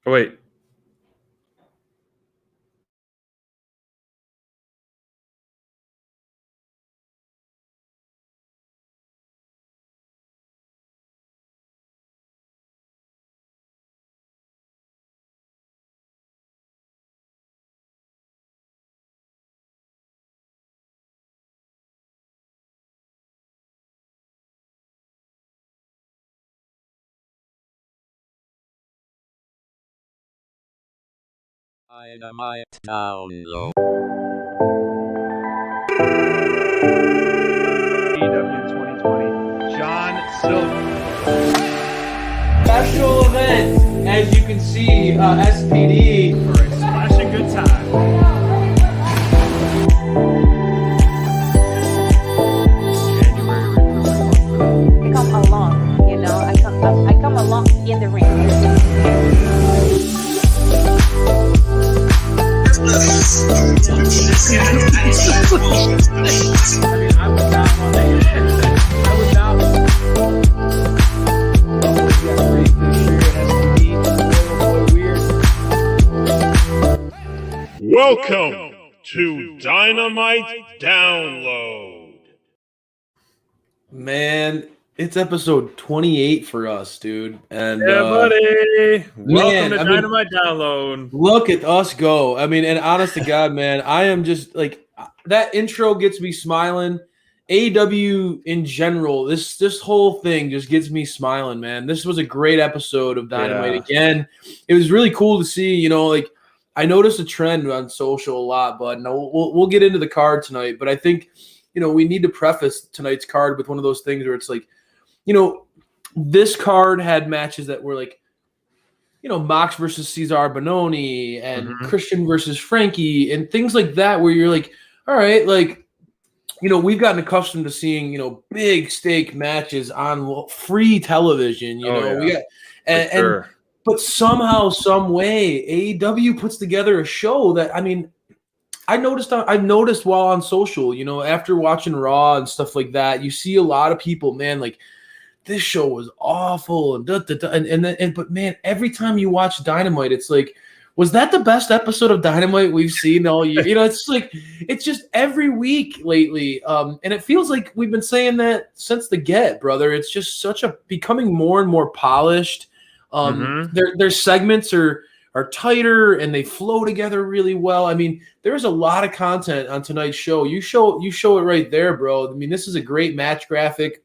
Oh, wait. Dynamite download. AEW 2020, John Silver. Special event, as you can see, SPD. For a splashing good time. January recruitment month. I come along, you know. I come along in the ring. I would not want to hear that. I would not want to. Welcome to Dynamite Download. Man, it's episode 28 for us, dude. And Yeah, buddy. Welcome to I mean, Dynamite Download. look at us go. I mean, and honest to God, man, I am just like that intro gets me smiling. AEW in general, this whole thing just gets me smiling, man. This was a great episode of Dynamite again. It was really cool to see, you know, like I noticed a trend on social a lot, but no, we'll get into the card tonight. But I think, you know, we need to preface tonight's card with one of those things where it's like, you know, this card had matches that were like, you know, Mox versus Cesar Bononi and Christian versus Frankie and things like that, where you're like, all right, like, you know, we've gotten accustomed to seeing, you know, big stake matches on free television, you know, we got, and but somehow, some way, AEW puts together a show that, I mean, I've noticed while on social, you know, after watching Raw and stuff like that, you see a lot of people, man, like this show was awful and but man, every time you watch Dynamite, it's like, was that the best episode of Dynamite we've seen all year? You know, it's like it's just every week lately, and it feels like we've been saying that since the get, brother. It's just becoming more and more polished. Their segments are tighter and they flow together really well. I mean, there's a lot of content on tonight's show. You show it right there, bro. I mean, this is a great match graphic.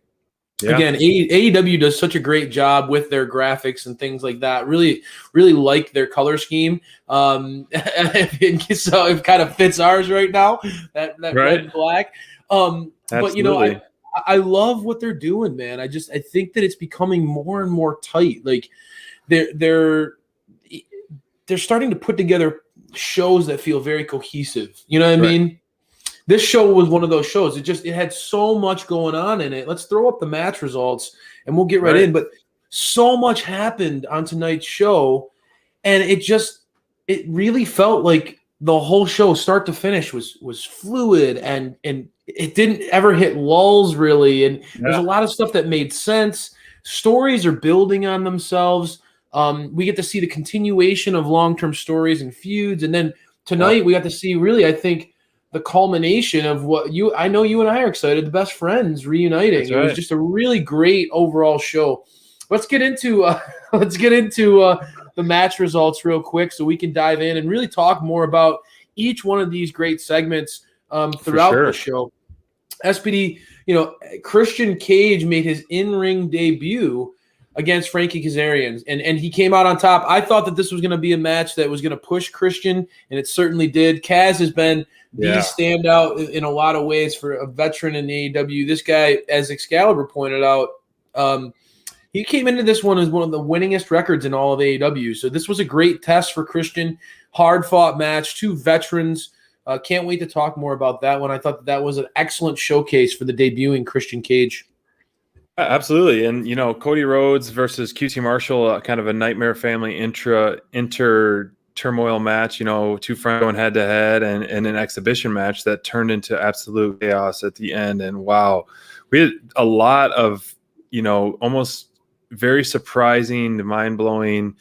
Yeah. Again, AEW does such a great job with their graphics and things like that. Really, really like their color scheme. So it kind of fits ours right now. That right. Red and black. But you know, I love what they're doing, man. I think that it's becoming more and more tight. Like they're starting to put together shows that feel very cohesive. You know what I mean? This show was one of those shows. It had so much going on in it. Let's throw up the match results and we'll get right in. But so much happened on tonight's show, and it really felt like the whole show, start to finish, was fluid and it didn't ever hit lulls really. And there's a lot of stuff that made sense. Stories are building on themselves. We get to see the continuation of long-term stories and feuds, and then tonight we got to see really, I think, the culmination of what I know you and I are excited, the best friends reuniting. It was just a really great overall show. Let's get into the match results real quick so we can dive in and really talk more about each one of these great segments throughout the show. SPD, you know, Christian Cage made his in-ring debut against Frankie Kazarian, and he came out on top. I thought that this was going to be a match that was going to push Christian, and it certainly did. Kaz has been the standout in a lot of ways for a veteran in AEW. This guy, as Excalibur pointed out, he came into this one as one of the winningest records in all of AEW. So this was a great test for Christian. Hard-fought match, two veterans. Can't wait to talk more about that one. I thought that was an excellent showcase for the debuting Christian Cage. Absolutely. And, you know, Cody Rhodes versus Cutie Marshall, kind of a Nightmare Family inter-turmoil match, you know, two friends going head-to-head and an exhibition match that turned into absolute chaos at the end. And, wow, we had a lot of, you know, almost very surprising, mind-blowing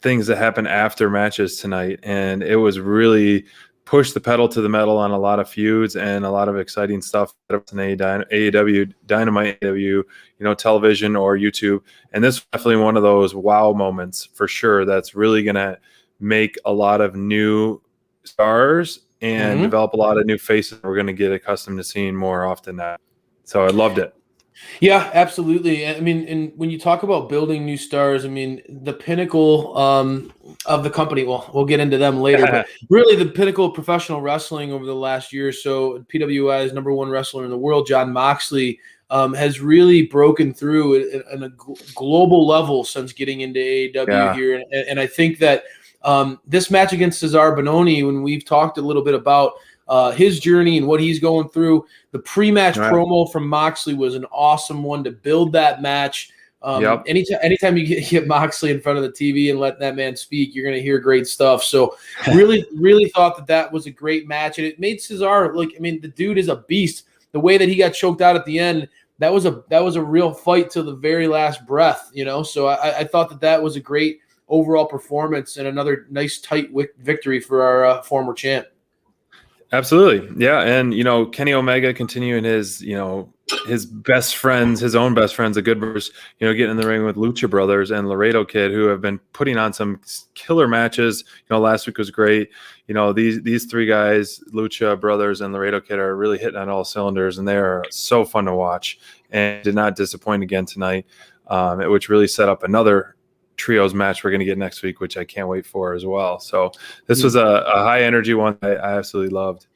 things that happen after matches tonight, and it was really pushed the pedal to the metal on a lot of feuds and a lot of exciting stuff in AEW Dynamite, AEW, television or YouTube. And this was definitely one of those wow moments for sure. That's really going to make a lot of new stars and develop a lot of new faces we're going to get accustomed to seeing more often now. So I loved it. Yeah, absolutely. I mean, and when you talk about building new stars, I mean, the pinnacle of the company, well, we'll get into them later, but really the pinnacle of professional wrestling over the last year or so, PWI's number one wrestler in the world, Jon Moxley, has really broken through at a global level since getting into AEW here. And I think that this match against Cesar Bononi, when we've talked a little bit about his journey and what he's going through, the pre-match promo from Moxley was an awesome one to build that match. Anytime you get Moxley in front of the TV and let that man speak, you're going to hear great stuff. So really thought that was a great match. And it made Cesar the dude is a beast. The way that he got choked out at the end, that was a real fight till the very last breath, So I thought that was a great overall performance and another nice tight victory for our former champ. Absolutely. Yeah. And, Kenny Omega continuing his best friends, his own best friends, the Good Brothers, getting in the ring with Lucha Brothers and Laredo Kid, who have been putting on some killer matches. Last week was great. These three guys, Lucha Brothers and Laredo Kid, are really hitting on all cylinders, and they are so fun to watch and did not disappoint again tonight, which really set up another trios match we're going to get next week, which I can't wait for as well. So this was a high energy one I absolutely loved.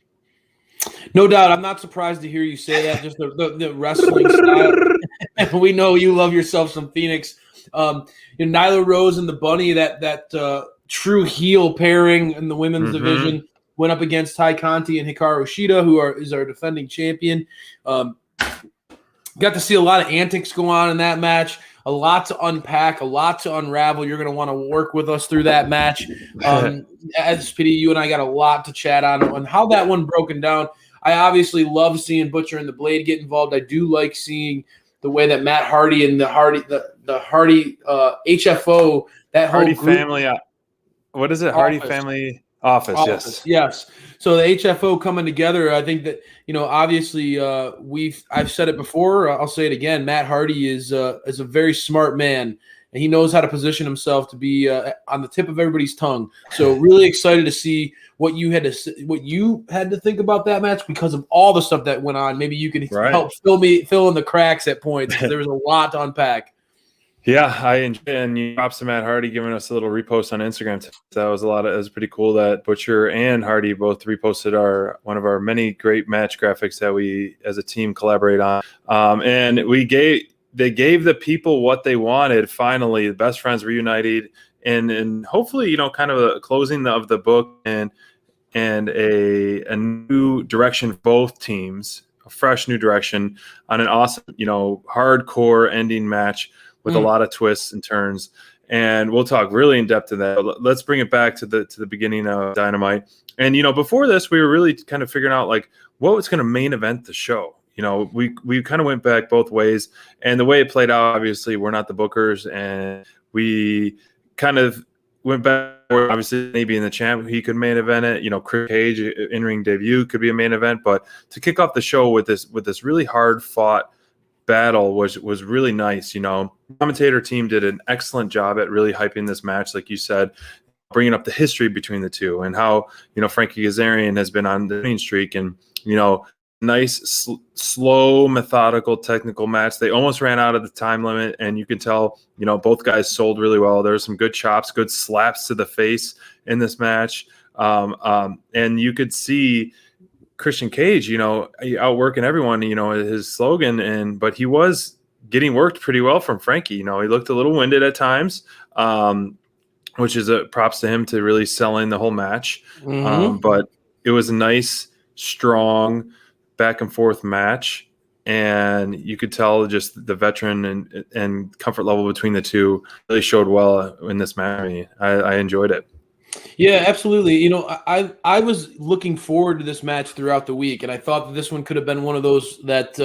No doubt. I'm not surprised to hear you say that. Just the wrestling style. We know you love yourself some Phoenix. Nyla Rose and the Bunny, that true heel pairing in the women's division, went up against Tai Conti and Hikaru Shida, who is our defending champion. Got to see a lot of antics go on in that match. A lot to unpack, a lot to unravel. You're going to want to work with us through that match. As PD, you and I got a lot to chat on how that one broken down. I obviously love seeing Butcher and the Blade get involved. I do like seeing the way that Matt Hardy and the Hardy HFO, that whole Hardy group, family. What is it? Hardy family office. Yes. So the HFO coming together, I think that, obviously I've said it before, I'll say it again. Matt Hardy is a very smart man, and he knows how to position himself to be on the tip of everybody's tongue. So really excited to see what you had to think about that match because of all the stuff that went on. Maybe you can help fill in the cracks at points. There was a lot to unpack. Yeah, I enjoyed it. And you props to Matt Hardy giving us a little repost on Instagram. That was it was pretty cool that Butcher and Hardy both reposted one of our many great match graphics that we as a team collaborate on. And they gave the people what they wanted. Finally, the best friends reunited, and hopefully, kind of a closing of the book and a new direction for both teams, a fresh new direction on an awesome, hardcore ending match with a lot of twists and turns, and we'll talk really in depth to that. But let's bring it back to the beginning of Dynamite. And before this, we were really kind of figuring out what was going to main event the show. We kind of went back both ways, and the way it played out, obviously, we're not the bookers, and we kind of went back. Obviously, maybe in the champ, he could main event it. Chris Cage in-ring debut could be a main event, but to kick off the show with this really hard fought battle was really nice. The commentator team did an excellent job at really hyping this match, like you said, bringing up the history between the two and how Frankie Kazarian has been on the winning streak, and nice slow methodical technical match. They almost ran out of the time limit, and you can tell both guys sold really well. There's some good chops, good slaps to the face in this match, and you could see Christian Cage, outworking everyone, his slogan, but he was getting worked pretty well from Frankie. He looked a little winded at times, which is a props to him to really selling the whole match. But it was a nice, strong back and forth match. And you could tell just the veteran and comfort level between the two really showed well in this match. I enjoyed it. Yeah, absolutely. I was looking forward to this match throughout the week, and I thought that this one could have been one of those that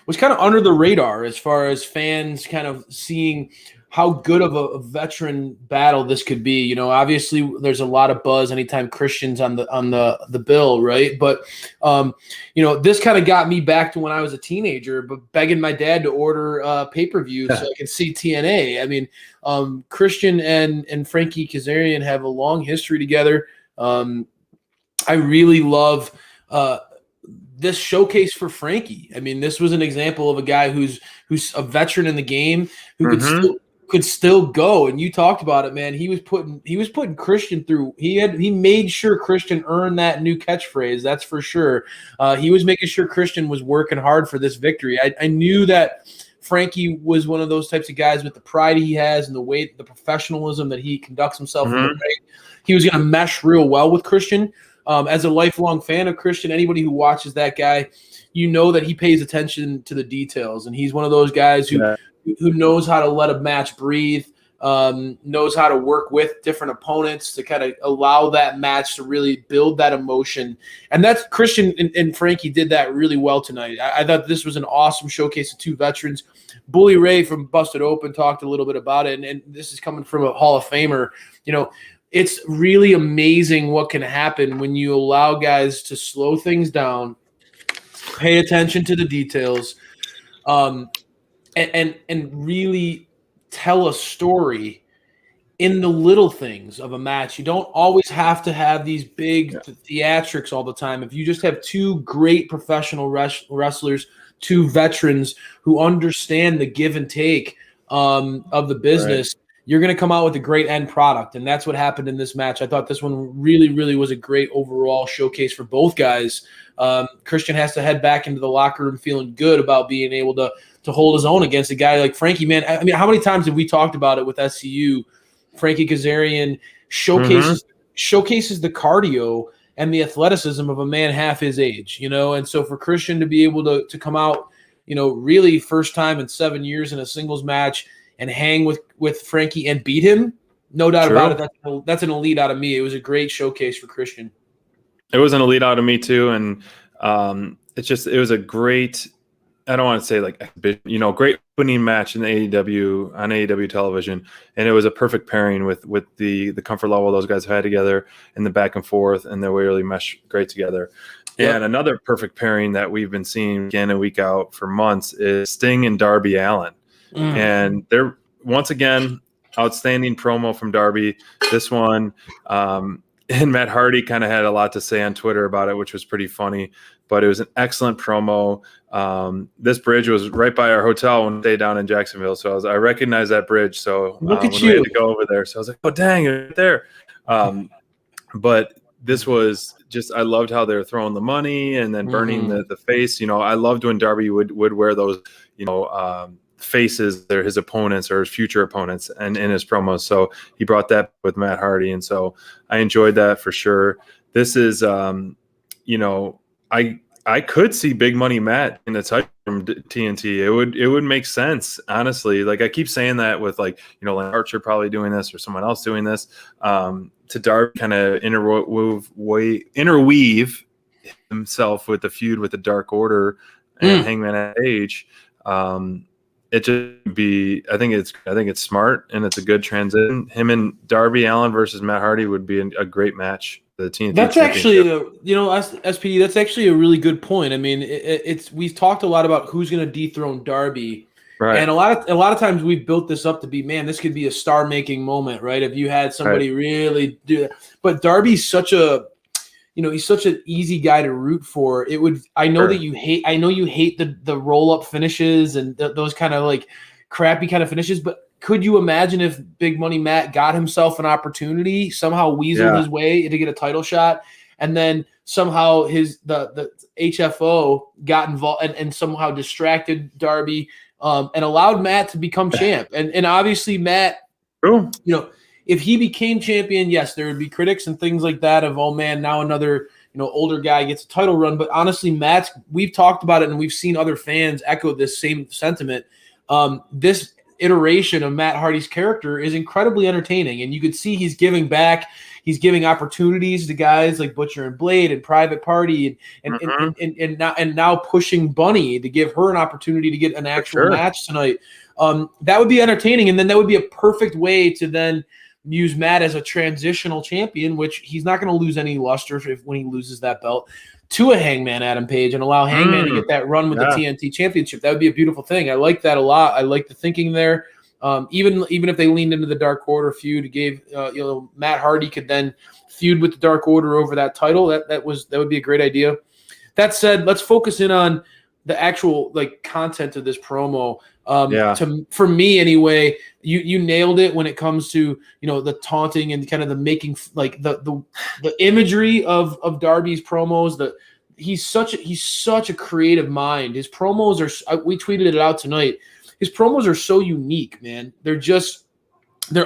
was kind of under the radar as far as fans kind of seeing how good of a veteran battle this could be. You know, obviously there's a lot of buzz anytime Christian's on the bill, right? But you know, this kind of got me back to when I was a teenager, but begging my dad to order pay-per-view so I could see TNA. I mean, Christian and Frankie Kazarian have a long history together. I really love this showcase for Frankie. I mean, this was an example of a guy who's a veteran in the game who could still go. And you talked about it, man. He was putting Christian through. He made sure Christian earned that new catchphrase. That's for sure. He was making sure Christian was working hard for this victory. I knew that Frankie was one of those types of guys with the pride he has and the professionalism that he conducts himself in the ring. He was going to mesh real well with Christian. As a lifelong fan of Christian, anybody who watches that guy, you know that he pays attention to the details, and he's one of those guys who knows how to let a match breathe, knows how to work with different opponents to kind of allow that match to really build that emotion. And that's Christian and Frankie did that really well tonight. I thought this was an awesome showcase of two veterans. Bully Ray from Busted Open talked a little bit about it, and this is coming from a Hall of Famer. You know, it's really amazing what can happen when you allow guys to slow things down, pay attention to the details, and really tell a story in the little things of a match. You don't always have to have these big theatrics all the time. If you just have two great professional wrestlers, two veterans who understand the give and take of the business, you're going to come out with a great end product. And that's what happened in this match. I thought this one really, really was a great overall showcase for both guys. Christian has to head back into the locker room feeling good about being able to hold his own against a guy like Frankie, man. I mean, how many times have we talked about it with SCU? Frankie Kazarian showcases the cardio and the athleticism of a man half his age, you know? And so for Christian to be able to come out, you know, really first time in 7 years in a singles match and hang with Frankie and beat him, no doubt about it. That's an elite out of me. It was a great showcase for Christian. It was an elite out of me too. And it was a great, I don't want to say like, you know, great opening match in the AEW on AEW television. And it was a perfect pairing with the comfort level those guys have had together and the back and forth, and they really mesh great together. Yep. And another perfect pairing that we've been seeing week in and week out for months is Sting and Darby Allin. And they're once again outstanding promo from Darby. This one, and Matt Hardy kind of had a lot to say on Twitter about it, which was pretty funny. But it was an excellent promo. This bridge was right by our hotel when we stayed down in Jacksonville, so I recognized that bridge. So look at when you. we had to go over there, so I was like, "Oh dang, it's right there!" But this was just, I loved how they were throwing the money and then burning the face. You know, I loved when Darby would wear those, you know, faces, they're his opponents or his future opponents, and in his promos. So he brought that with Matt Hardy, and so I enjoyed that for sure. This is, you know, I could see Big Money Matt in the title from TNT. It would make sense, honestly. Like I keep saying that with, like, you know, like Archer probably doing this or someone else doing this. To Darby kind of interweave himself with the feud with the Dark Order and Hangman Page. It just be, I think it's smart and it's a good transition. Him and Darby Allin versus Matt Hardy would be a great match. The TNT that's actually, you know, SPD. That's actually a really good point. I mean, we've talked a lot about who's going to dethrone Darby, right? And a lot of times we've built this up to be, man, this could be a star-making moment, right? If you had somebody really do that, but Darby's such a, you know, he's such an easy guy to root for. It would, I know that you hate, the roll-up finishes and those kind of like crappy kind of finishes, but could you imagine if Big Money Matt got himself an opportunity, somehow weaseled his way to get a title shot, and then somehow the HFO got involved and somehow distracted Darby and allowed Matt to become champ. And obviously Matt, you know, if he became champion, yes, there would be critics and things like that of, oh man, now another, you know, older guy gets a title run. But honestly, we've talked about it and we've seen other fans echo this same sentiment. This iteration of Matt Hardy's character is incredibly entertaining, and you could see he's giving back. He's giving opportunities to guys like Butcher and Blade and Private Party and now pushing Bunny to give her an opportunity to get an actual match tonight. That would be entertaining, and then that would be a perfect way to then use Matt as a transitional champion, which he's not going to lose any luster when he loses that belt, to a Hangman Adam Page, and allow Hangman to get that run with the TNT Championship. That would be a beautiful thing. I like that a lot. I like the thinking there. Even if they leaned into the Dark Order feud, gave Matt Hardy could then feud with the Dark Order over that title. That would be a great idea. That said, let's focus in on the actual content of this promo. For me anyway, you nailed it when it comes to the taunting and kind of the making the imagery of Darby's promos. He's such a creative mind. His promos are, we tweeted it out tonight. His promos are so unique, man. They're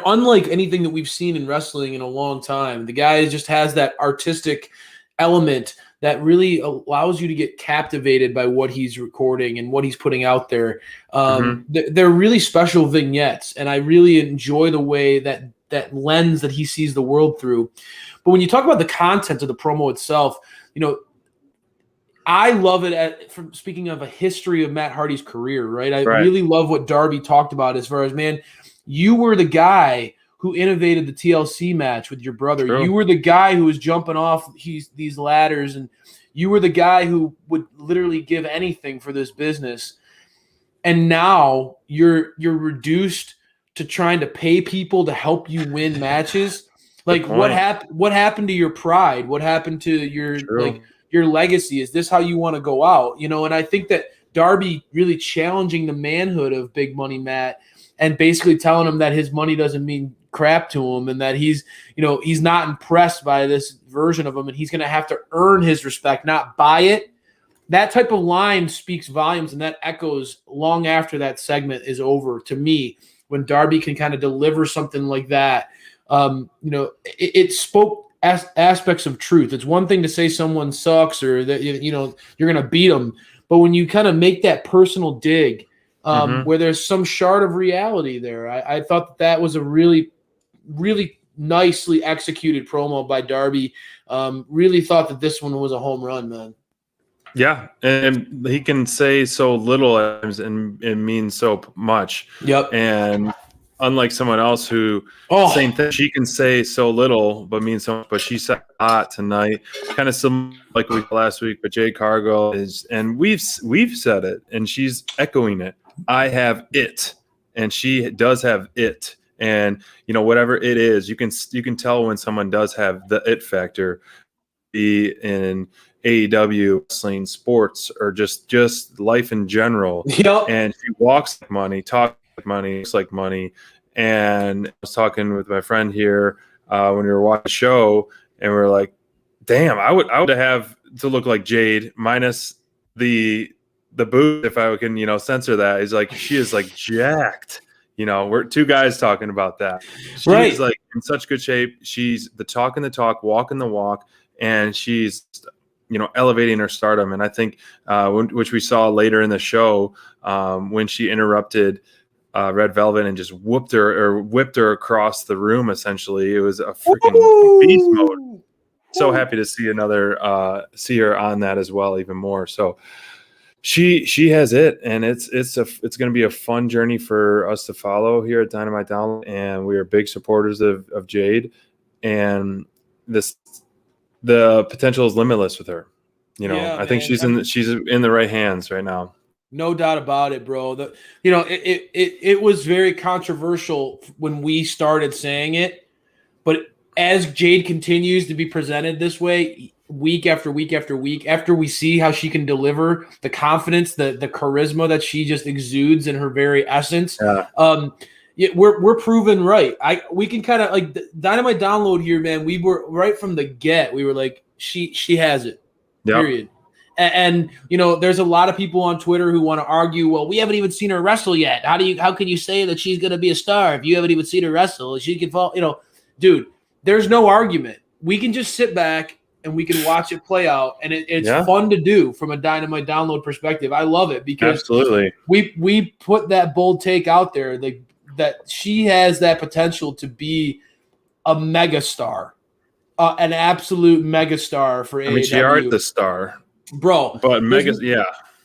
unlike anything that we've seen in wrestling in a long time. The guy just has that artistic element that really allows you to get captivated by what he's recording and what he's putting out there. They're really special vignettes, and I really enjoy the way that lens that he sees the world through. But when you talk about the content of the promo itself, I love it from speaking of a history of Matt Hardy's career, right? I really love what Darby talked about as far as, man, you were the guy who innovated the TLC match with your brother. True. You were the guy who was jumping off these ladders, and you were the guy who would literally give anything for this business. And now you're reduced to trying to pay people to help you win matches. What happened to your pride? What happened to your legacy? Is this how you want to go out? And I think that Darby really challenging the manhood of Big Money Matt and basically telling him that his money doesn't mean crap to him, and that he's not impressed by this version of him, and he's going to have to earn his respect, not buy it. That type of line speaks volumes, and that echoes long after that segment is over to me. When Darby can kind of deliver something like that, it spoke aspects of truth. It's one thing to say someone sucks or that you're going to beat them, but when you kind of make that personal dig, where there's some shard of reality there, I thought that was a really, really nicely executed promo by Darby. Really thought that this one was a home run, man. Yeah, and he can say so little at times and mean so much. Yep. And unlike someone else who same thing, she can say so little but mean so much. But she said a lot tonight, kind of similar like we did last week. But Jade Cargill is, and we've said it, and she's echoing it. I have it, and she does have it, and whatever it is, you can tell when someone does have the it factor, be in AEW, wrestling, sports, or just life in general. Yep. And she walks like money, talks like money, looks like money. And I was talking with my friend here when we were watching the show, and we were like, "Damn, I would have to look like Jade minus the boot if I can censor that." He's like, she is like jacked. We're two guys talking about that. She's like in such good shape. She's the talking the talk, walking the walk, and she's elevating her stardom. And I think which we saw later in the show when she interrupted Red Velvet and just whipped her across the room. Essentially, it was a freaking beast mode. So happy to see see her on that as well, even more. So she has it, and it's going to be a fun journey for us to follow here at Dynamite Down, and we are big supporters of Jade, and the potential is limitless with her. I think she's in the right hands right now. No doubt about it, bro. It was very controversial when we started saying it, but as Jade continues to be presented this way week after week after week, after we see how she can deliver the confidence, the charisma that she just exudes in her very essence, we're proven right. We can kind of like the Dynamite Download here, man. We were right from the get. We were like, she has it. Yep. Period. And there's a lot of people on Twitter who want to argue, well, we haven't even seen her wrestle yet. How can you say that she's going to be a star if you haven't even seen her wrestle? She can fall, dude, there's no argument. We can just sit back and we can watch it play out, and it's fun to do from a Dynamite Download perspective. I love it because absolutely we put that bold take out there that she has that potential to be a megastar, an absolute megastar for AEW. I mean, she already the star. Bro, but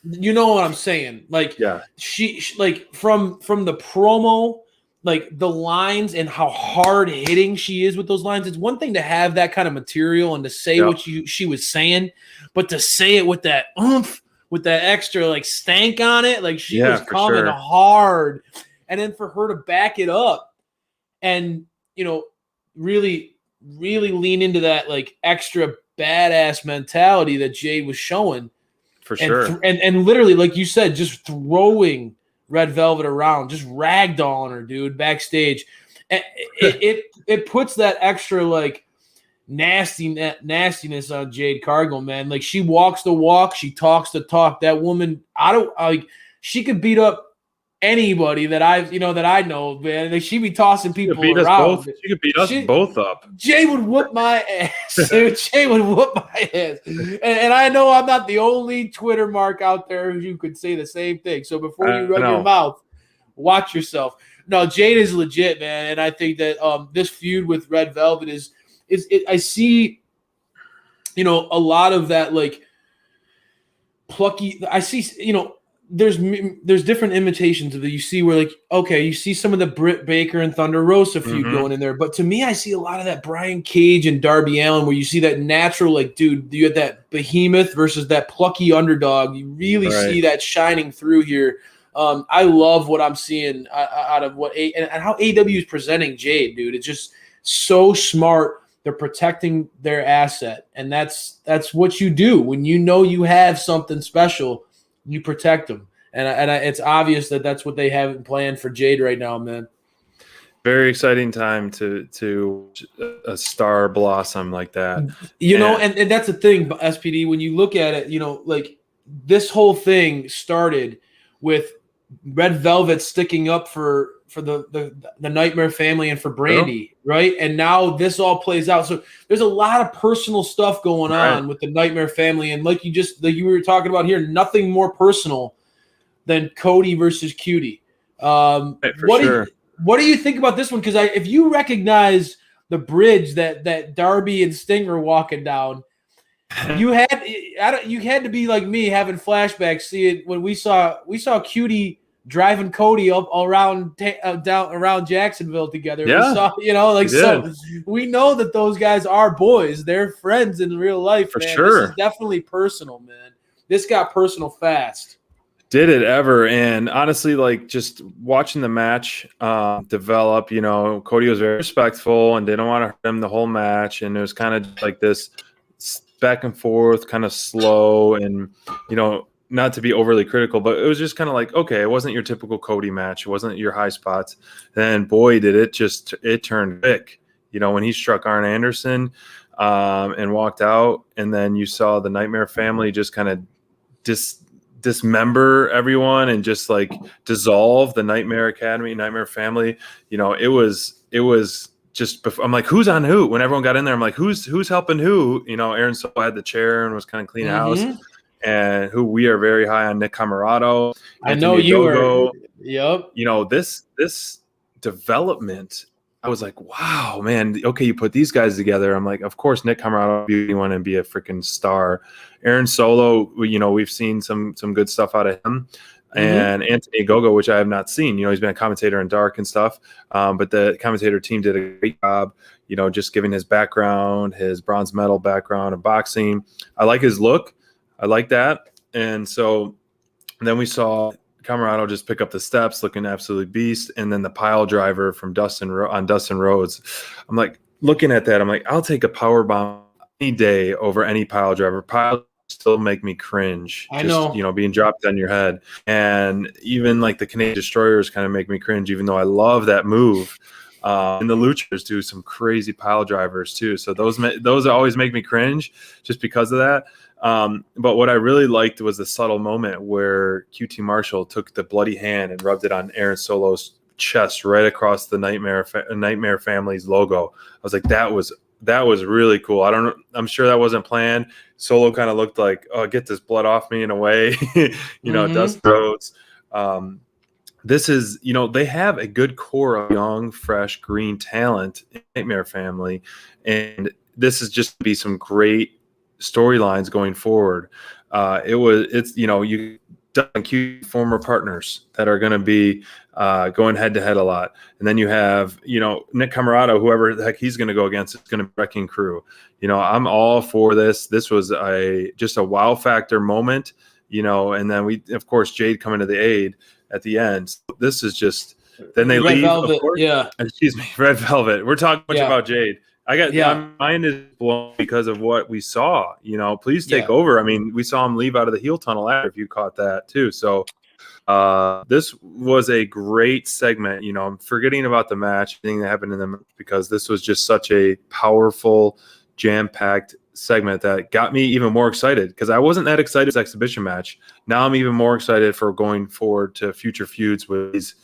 You know what I'm saying? Like, Yeah. she like from the promo, like the lines and how hard hitting she is with those lines. It's one thing to have that kind of material and to say Yep. what she was saying, but to say it with that oomph, with that extra like stank on it, like she Yeah, was for coming sure. hard, and then for her to back it up and really lean into that like extra badass mentality that Jade was showing. For And sure. and literally, like you said, just throwing Red Velvet around, just ragdolling her, dude, backstage. And it puts that extra like nastiness on Jade Cargill, man. Like she walks the walk, she talks the talk. That woman, she could beat up anybody that I know, man. Like she be tossing She could people beat us around. both. She could beat us both up. Jay would whoop my ass. Dude. Jay would whoop my ass. And I know I'm not the only Twitter mark out there who could say the same thing. So before you run your mouth, watch yourself. No, Jade is legit, man. And I think that this feud with Red Velvet is I see, a lot of that like plucky. I see, there's different imitations of it. You see where like, okay, you see some of the Britt Baker and Thunder Rosa feud going in there, but to me, I see a lot of that Brian Cage and Darby Allin, where you see that natural, like, dude, you had that behemoth versus that plucky underdog. You really see that shining through here. I love what I'm seeing out of and how AEW is presenting Jade, dude. It's just so smart. They're protecting their asset, and that's what you do when you have something special. You protect them, and it's obvious that that's what they have planned for Jade right now, man. Very exciting time to a star blossom like that. And that's the thing, SPD. When you look at it, like this whole thing started with Red Velvet sticking up for the Nightmare family and for Brandy, right? And now this all plays out. So there's a lot of personal stuff going on with the Nightmare family, and like you were talking about here, nothing more personal than Cody versus Cutie. What do you think about this one? Because if you recognize the bridge that Darby and Sting are walking down, you had to be like me, having flashbacks, seeing when we saw Cutie driving Cody up around down around Jacksonville together. Yeah, we saw, so we know that those guys are boys. They're friends in real life, for man. sure. This is definitely personal, man. This got personal fast. Did it ever? And honestly, like just watching the match develop, Cody was very respectful and didn't want to hurt him the whole match. And it was kind of like this back and forth, kind of slow and, not to be overly critical, but it was just kind of like, okay, it wasn't your typical Cody match. It wasn't your high spots. And boy, did it turned quick, when he struck Arn Anderson and walked out. And then you saw the Nightmare family just kind of dismember everyone and just like dissolve the Nightmare Academy, Nightmare family. It was just before, I'm like, who's on who? When everyone got in there, I'm like, who's helping who? Aaron Solo had the chair and was kind of cleaning house. And who we are very high on, Nick Camarato. I know you were. Yep. This development, I was like, wow, man. Okay, you put these guys together. I'm like, of course, Nick Camarato, you want to be a freaking star. Aaron Solo, we've seen some good stuff out of him. And Anthony Gogo, which I have not seen. He's been a commentator in Dark and stuff. But the commentator team did a great job, just giving his background, his bronze medal background of boxing. I like his look. I like that. And so then we saw Camarato just pick up the steps looking absolutely beast. And then the pile driver from Dustin Rhodes. I'm like, looking at that, I'm like, I'll take a power bomb any day over any pile driver. Pile still make me cringe. I know. Being dropped on your head. And even like the Canadian Destroyers kind of make me cringe, even though I love that move. And the Luchas do some crazy pile drivers too. So those always make me cringe just because of that. But what I really liked was the subtle moment where QT Marshall took the bloody hand and rubbed it on Aaron Solo's chest right across the Nightmare Family's logo. I was like, that was really cool. I'm sure that wasn't planned. Solo kind of looked like, oh, get this blood off me in a way, Dustin Rhodes. This is, they have a good core of young, fresh, green talent in Nightmare Family. And this is just to be some great storylines going forward. it's you and Cutie former partners that are going to be going head to head a lot, and then you have Nick Camarado, whoever the heck he's going to go against, is going to be Wrecking Crew. I'm all for this. This was just a wow factor moment, and then we of course Jade coming to the aid at the end. This is just then they Red leave. Velvet, of course, yeah. Excuse me, Red Velvet. We're talking much Yeah. about Jade. My mind is blown because of what we saw. Please take over. I mean, we saw him leave out of the heel tunnel after, if you caught that too. So this was a great segment. I'm forgetting about the match, anything that happened in the match, because this was just such a powerful, jam-packed segment that got me even more excited, because I wasn't that excited for this exhibition match. Now I'm even more excited for going forward to future feuds with these,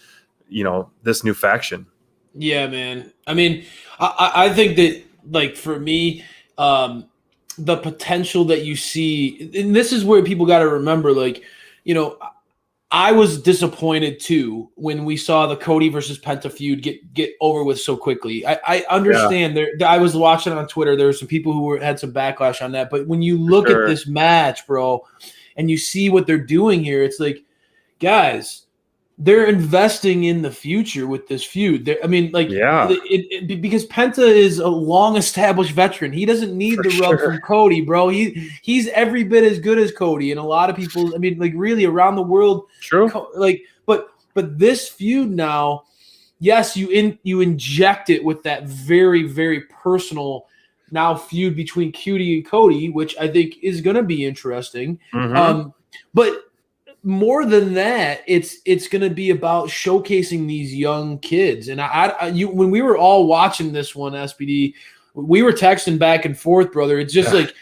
this new faction. Yeah, man. I mean, I think that, like, for me, the potential that you see, and this is where people got to remember, like, I was disappointed too when we saw the Cody versus Penta feud get over with so quickly. I understand I was watching on Twitter. There were some people who had some backlash on that, but when you look at this match, bro, and you see what they're doing here, it's like, guys, they're investing in the future with this feud. Because Penta is a long-established veteran. He doesn't need the rub from Cody, bro. He's every bit as good as Cody, and a lot of people, really around the world. True. But this feud now, yes, you inject it with that very, very personal now feud between Cutie and Cody, which I think is going to be interesting. Mm-hmm. But more than that, it's going to be about showcasing these young kids. And when we were all watching this one, SPD, we were texting back and forth, brother. It's just like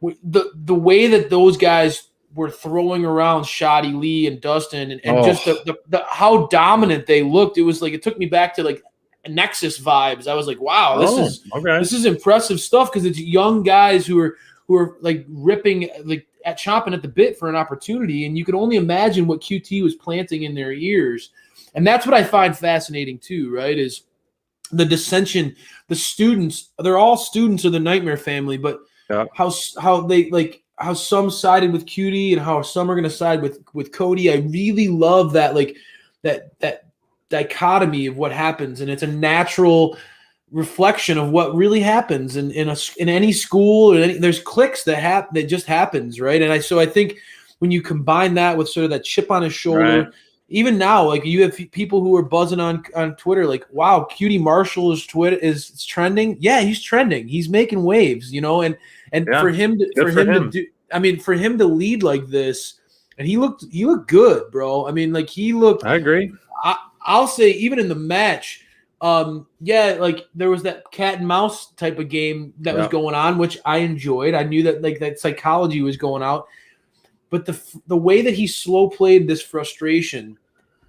the way that those guys were throwing around Shoddy Lee and Dustin and just the how dominant they looked. It was like, it took me back to like Nexus vibes. I was like, wow, this is impressive stuff, because it's young guys who are like ripping, like chomping at the bit for an opportunity, and you can only imagine what QT was planting in their ears. And that's what I find fascinating too, right? Is the dissension. The students, they're all students of the Nightmare family, but how some sided with Cutie and how some are going to side with Cody. I really love that, like that dichotomy of what happens, and it's a natural reflection of what really happens in any school, or there's cliques that just happens, right? And I think when you combine that with sort of that chip on his shoulder, even now, like, you have people who are buzzing on Twitter, like, wow, Cutie Marshall's Twitter is trending. Yeah, he's trending. He's making waves, and for him to lead like this, and he looked good, bro. I mean, like, he looked. I agree. I'll say, even in the match. Like, there was that cat and mouse type of game that was going on, which I enjoyed. I knew that, like, that psychology was going out, but the way that he slow played this frustration,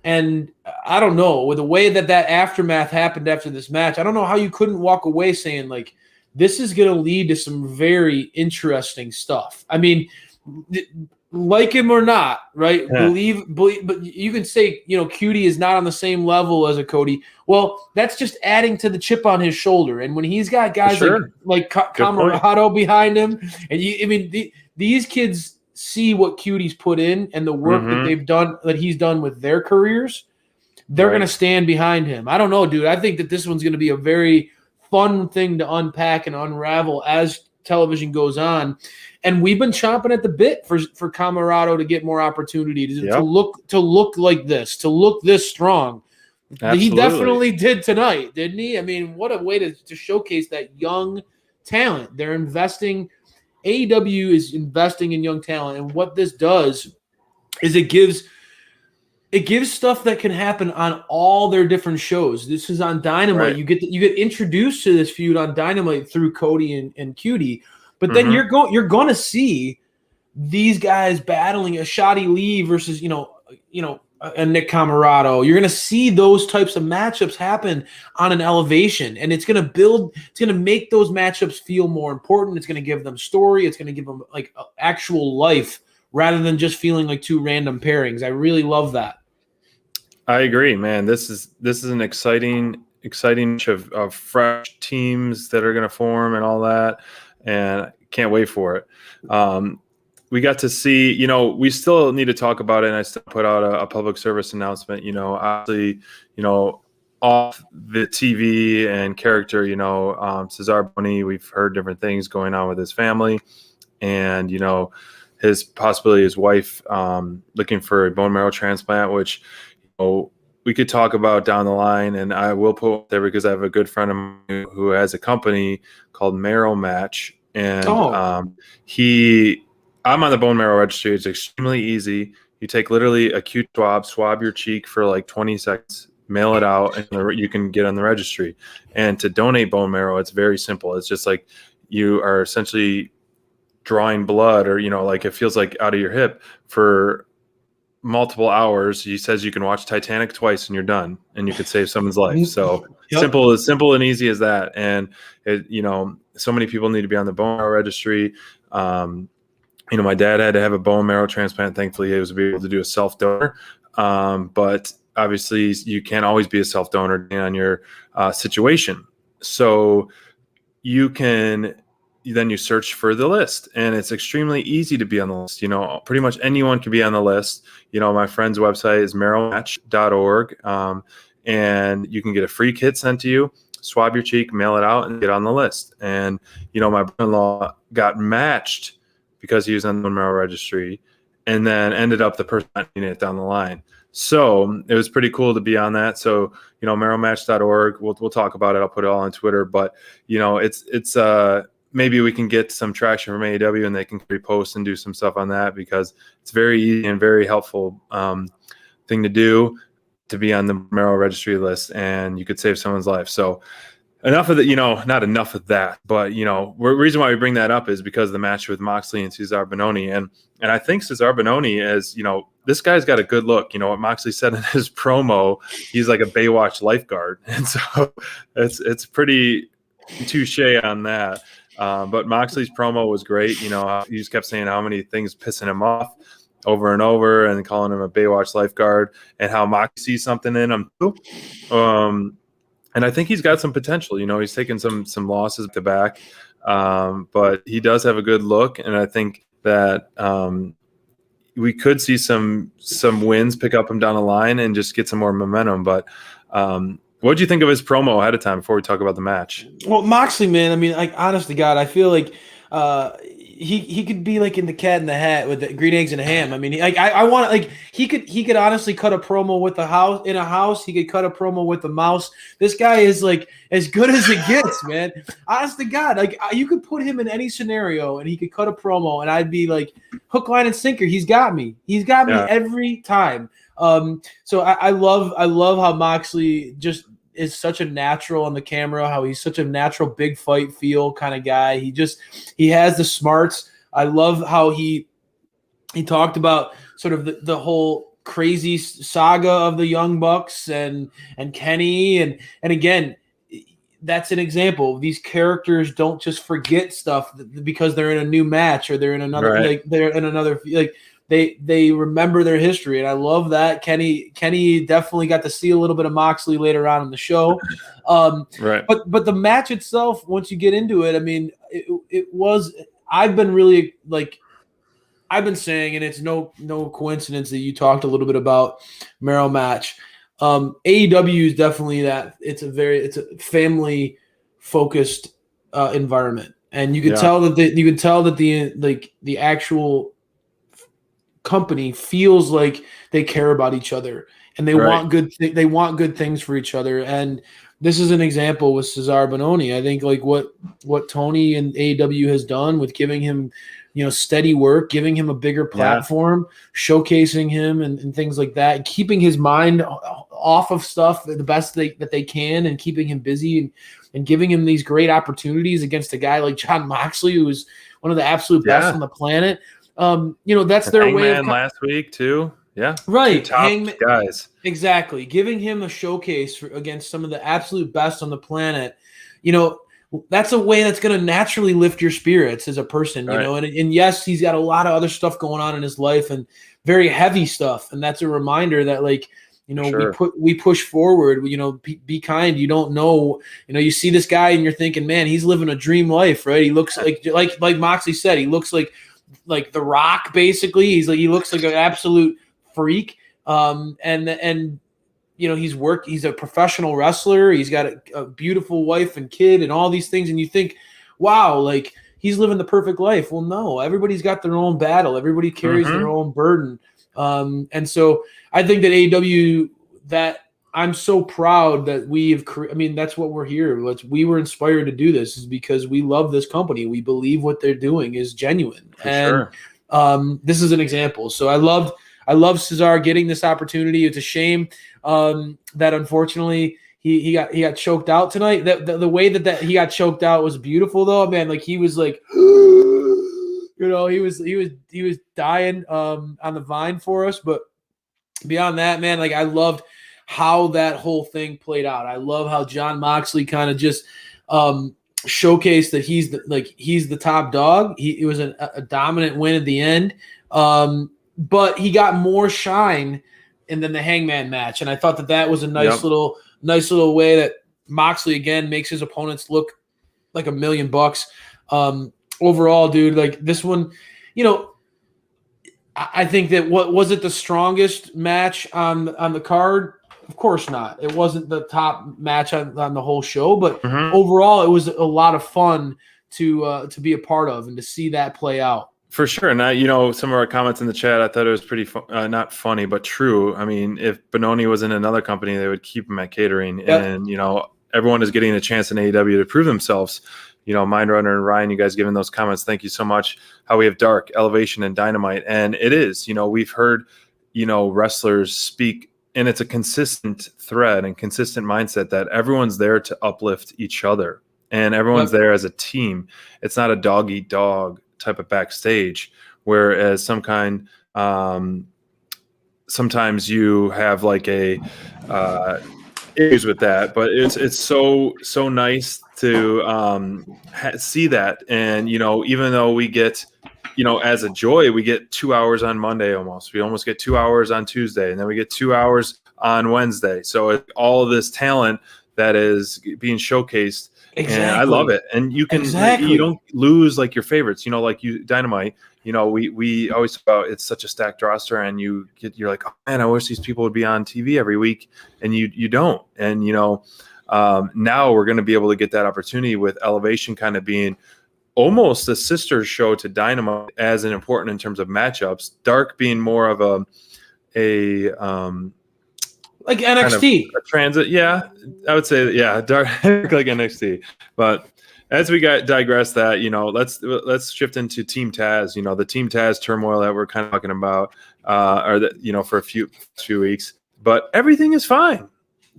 and I don't know, with the way that aftermath happened after this match, I don't know how you couldn't walk away saying, like, this is going to lead to some very interesting stuff. I mean, like him or not, right? Yeah. Believe, but you can say, Cutie is not on the same level as a Cody. Well, that's just adding to the chip on his shoulder. And when he's got guys like Camarado behind him, and these kids see what Cutie's put in and the work that he's done with their careers, they're going to stand behind him. I don't know, dude. I think that this one's going to be a very fun thing to unpack and unravel as television goes on. And we've been chomping at the bit for Camarado to get more opportunity to look like this, to look this strong. Absolutely. He definitely did tonight, didn't he? I mean, what a way to showcase that young talent. They're investing. AEW is investing in young talent, and what this does is it gives stuff that can happen on all their different shows. This is on Dynamite. Right. You get introduced to this feud on Dynamite through Cody and Cutie, but then you're going to see these guys battling a Shoddy Lee versus a Nick Camarado. You're going to see those types of matchups happen on an elevation, and it's going to make those matchups feel more important. It's going to give them story. It's going to give them like actual life rather than just feeling like two random pairings. I really love that. I agree, man. This is an exciting of fresh teams that are going to form and all that, and can't wait for it. we got to see, we still need to talk about it, and I still put out a public service announcement, obviously, off the TV and character, Cesar Bononi, we've heard different things going on with his family, and, his wife looking for a bone marrow transplant, which, we could talk about down the line, and I will put there because I have a good friend of mine who has a company called Marrow Match, and I'm on the bone marrow registry. It's extremely easy. You take literally a Q swab your cheek for like 20 seconds, mail it out, and you can get on the registry. And to donate bone marrow, it's very simple. It's just like you are essentially drawing blood, or like it feels like out of your hip for multiple hours. He says you can watch Titanic twice and you're done, and you could save someone's life. So simple and easy as that. And so many people need to be on the bone marrow registry. My dad had to have a bone marrow transplant. Thankfully, he was able to do a self donor. But obviously, you can't always be a self donor depending on your situation. So then you search for the list, and it's extremely easy to be on the list. Pretty much anyone can be on the list. My friend's website is marrowmatch.org, and you can get a free kit sent to you, swab your cheek, mail it out, and get on the list. And, my brother-in-law got matched because he was on the bone marrow registry, and then ended up the person needing it down the line. So it was pretty cool to be on that. So, marrowmatch.org, we'll talk about it. I'll put it all on Twitter, but it's maybe we can get some traction from AEW and they can repost and do some stuff on that, because it's very easy and very helpful thing to do, to be on the marrow registry list, and you could save someone's life. So enough of that, not enough of that, but the reason why we bring that up is because of the match with Moxley and Cesar Bononi. And I think Cesar Bononi is, this guy's got a good look. What Moxley said in his promo, he's like a Baywatch lifeguard. And so it's pretty touche on that. But Moxley's promo was great. He just kept saying how many things pissing him off over and over, and calling him a Baywatch lifeguard, and how Moxley sees something in him too. And I think he's got some potential. He's taken some losses to back, but he does have a good look, and I think that we could see some wins pick up him down the line and just get some more momentum. But what do you think of his promo ahead of time before we talk about the match? Well, Moxley, man, I mean, like, honest to God, I feel like he could be like in the Cat in the Hat with the green eggs and ham. I mean, I want, like, he could honestly cut a promo with a house. He could cut a promo with a mouse. This guy is like as good as it gets, man. Honest to God, like, you could put him in any scenario and he could cut a promo, and I'd be like, hook, line, and sinker. He's got me. He's got me every time. So I love how Moxley just is such a natural on the camera, how he's such a natural big fight feel kind of guy. He has the smarts. I love how he talked about sort of the whole crazy saga of the Young Bucks and Kenny. And again, that's an example. These characters don't just forget stuff because they're in a new match or they're in another, right. like they're in another, like, they remember their history, and I love that. Kenny definitely got to see a little bit of Moxley later on in the show. Right. But the match itself, once you get into it, I mean, it was. I've been really, like, I've been saying, and it's no coincidence that you talked a little bit about Marrow Match. AEW is definitely that. It's a family focused environment, and you can tell that the actual company feels like they care about each other, and they want good things for each other. And this is an example with Cesar Bononi. I think like what Tony and AEW has done with giving him, steady work, giving him a bigger platform, showcasing him and things like that, and keeping his mind off of stuff the best that they can, and keeping him busy and giving him these great opportunities against a guy like Jon Moxley, who is one of the absolute best on the planet. That's their Hangman way of last week too. Yeah. Right. Top guys. Exactly. Giving him a showcase against some of the absolute best on the planet. That's a way that's going to naturally lift your spirits as a person, and yes, he's got a lot of other stuff going on in his life and very heavy stuff. And that's a reminder that, like, we push forward, be kind. You don't know, you see this guy and you're thinking, man, he's living a dream life, right? He looks like Moxley said, he looks like like The Rock, basically. He looks like an absolute freak. And he's a professional wrestler. He's got a beautiful wife and kid and all these things. And you think, wow, like he's living the perfect life. Well, no, everybody's got their own battle. Everybody carries their own burden. And so I think that AEW, that I'm so proud that that's what we're here. We were inspired to do this is because we love this company. We believe what they're doing is genuine. Sure. This is an example. So I love Cesar getting this opportunity. It's a shame that unfortunately he got choked out tonight. The way that he got choked out was beautiful though, man. Like he was like, he was dying on the vine for us. But beyond that, man, like I loved how that whole thing played out. I love how Jon Moxley kind of just showcased that he's the top dog. It was a dominant win at the end. But he got more shine than the Hangman match, and I thought that was a nice little way that Moxley again makes his opponents look like $1 million. Overall, dude, like this one, I think that was it the strongest match on the card? Of course not. It wasn't the top match on the whole show, but overall, it was a lot of fun to be a part of and to see that play out. For sure. And some of our comments in the chat, I thought it was pretty not funny, but true. I mean, if Benoni was in another company, they would keep him at catering. Yep. And, everyone is getting a chance in AEW to prove themselves. Mindrunner and Ryan, you guys giving those comments. Thank you so much. How we have Dark, Elevation, and Dynamite. And it is, we've heard, wrestlers speak, and it's a consistent thread and consistent mindset that everyone's there to uplift each other. And everyone's there as a team. It's not a dog eat dog type of backstage, whereas sometimes you have like a issues with that, but it's so nice to see that. And even though we get as a joy, we get 2 hours on Monday, we almost get 2 hours on Tuesday, and then we get 2 hours on Wednesday. So all of this talent that is being showcased. Exactly. And I love it. And you don't lose like your favorites, like Dynamite, we always talk about it's such a stacked roster, and you're like, oh man, I wish these people would be on TV every week. And you don't. And, now we're going to be able to get that opportunity with Elevation kind of being almost a sister show to Dynamite as an important in terms of matchups. Dark being more of a like NXT, kind of a transit. Yeah, I would say, Dark like NXT. But as we digress that, let's shift into Team Taz. The Team Taz turmoil that we're kind of talking about, for a few weeks. But everything is fine.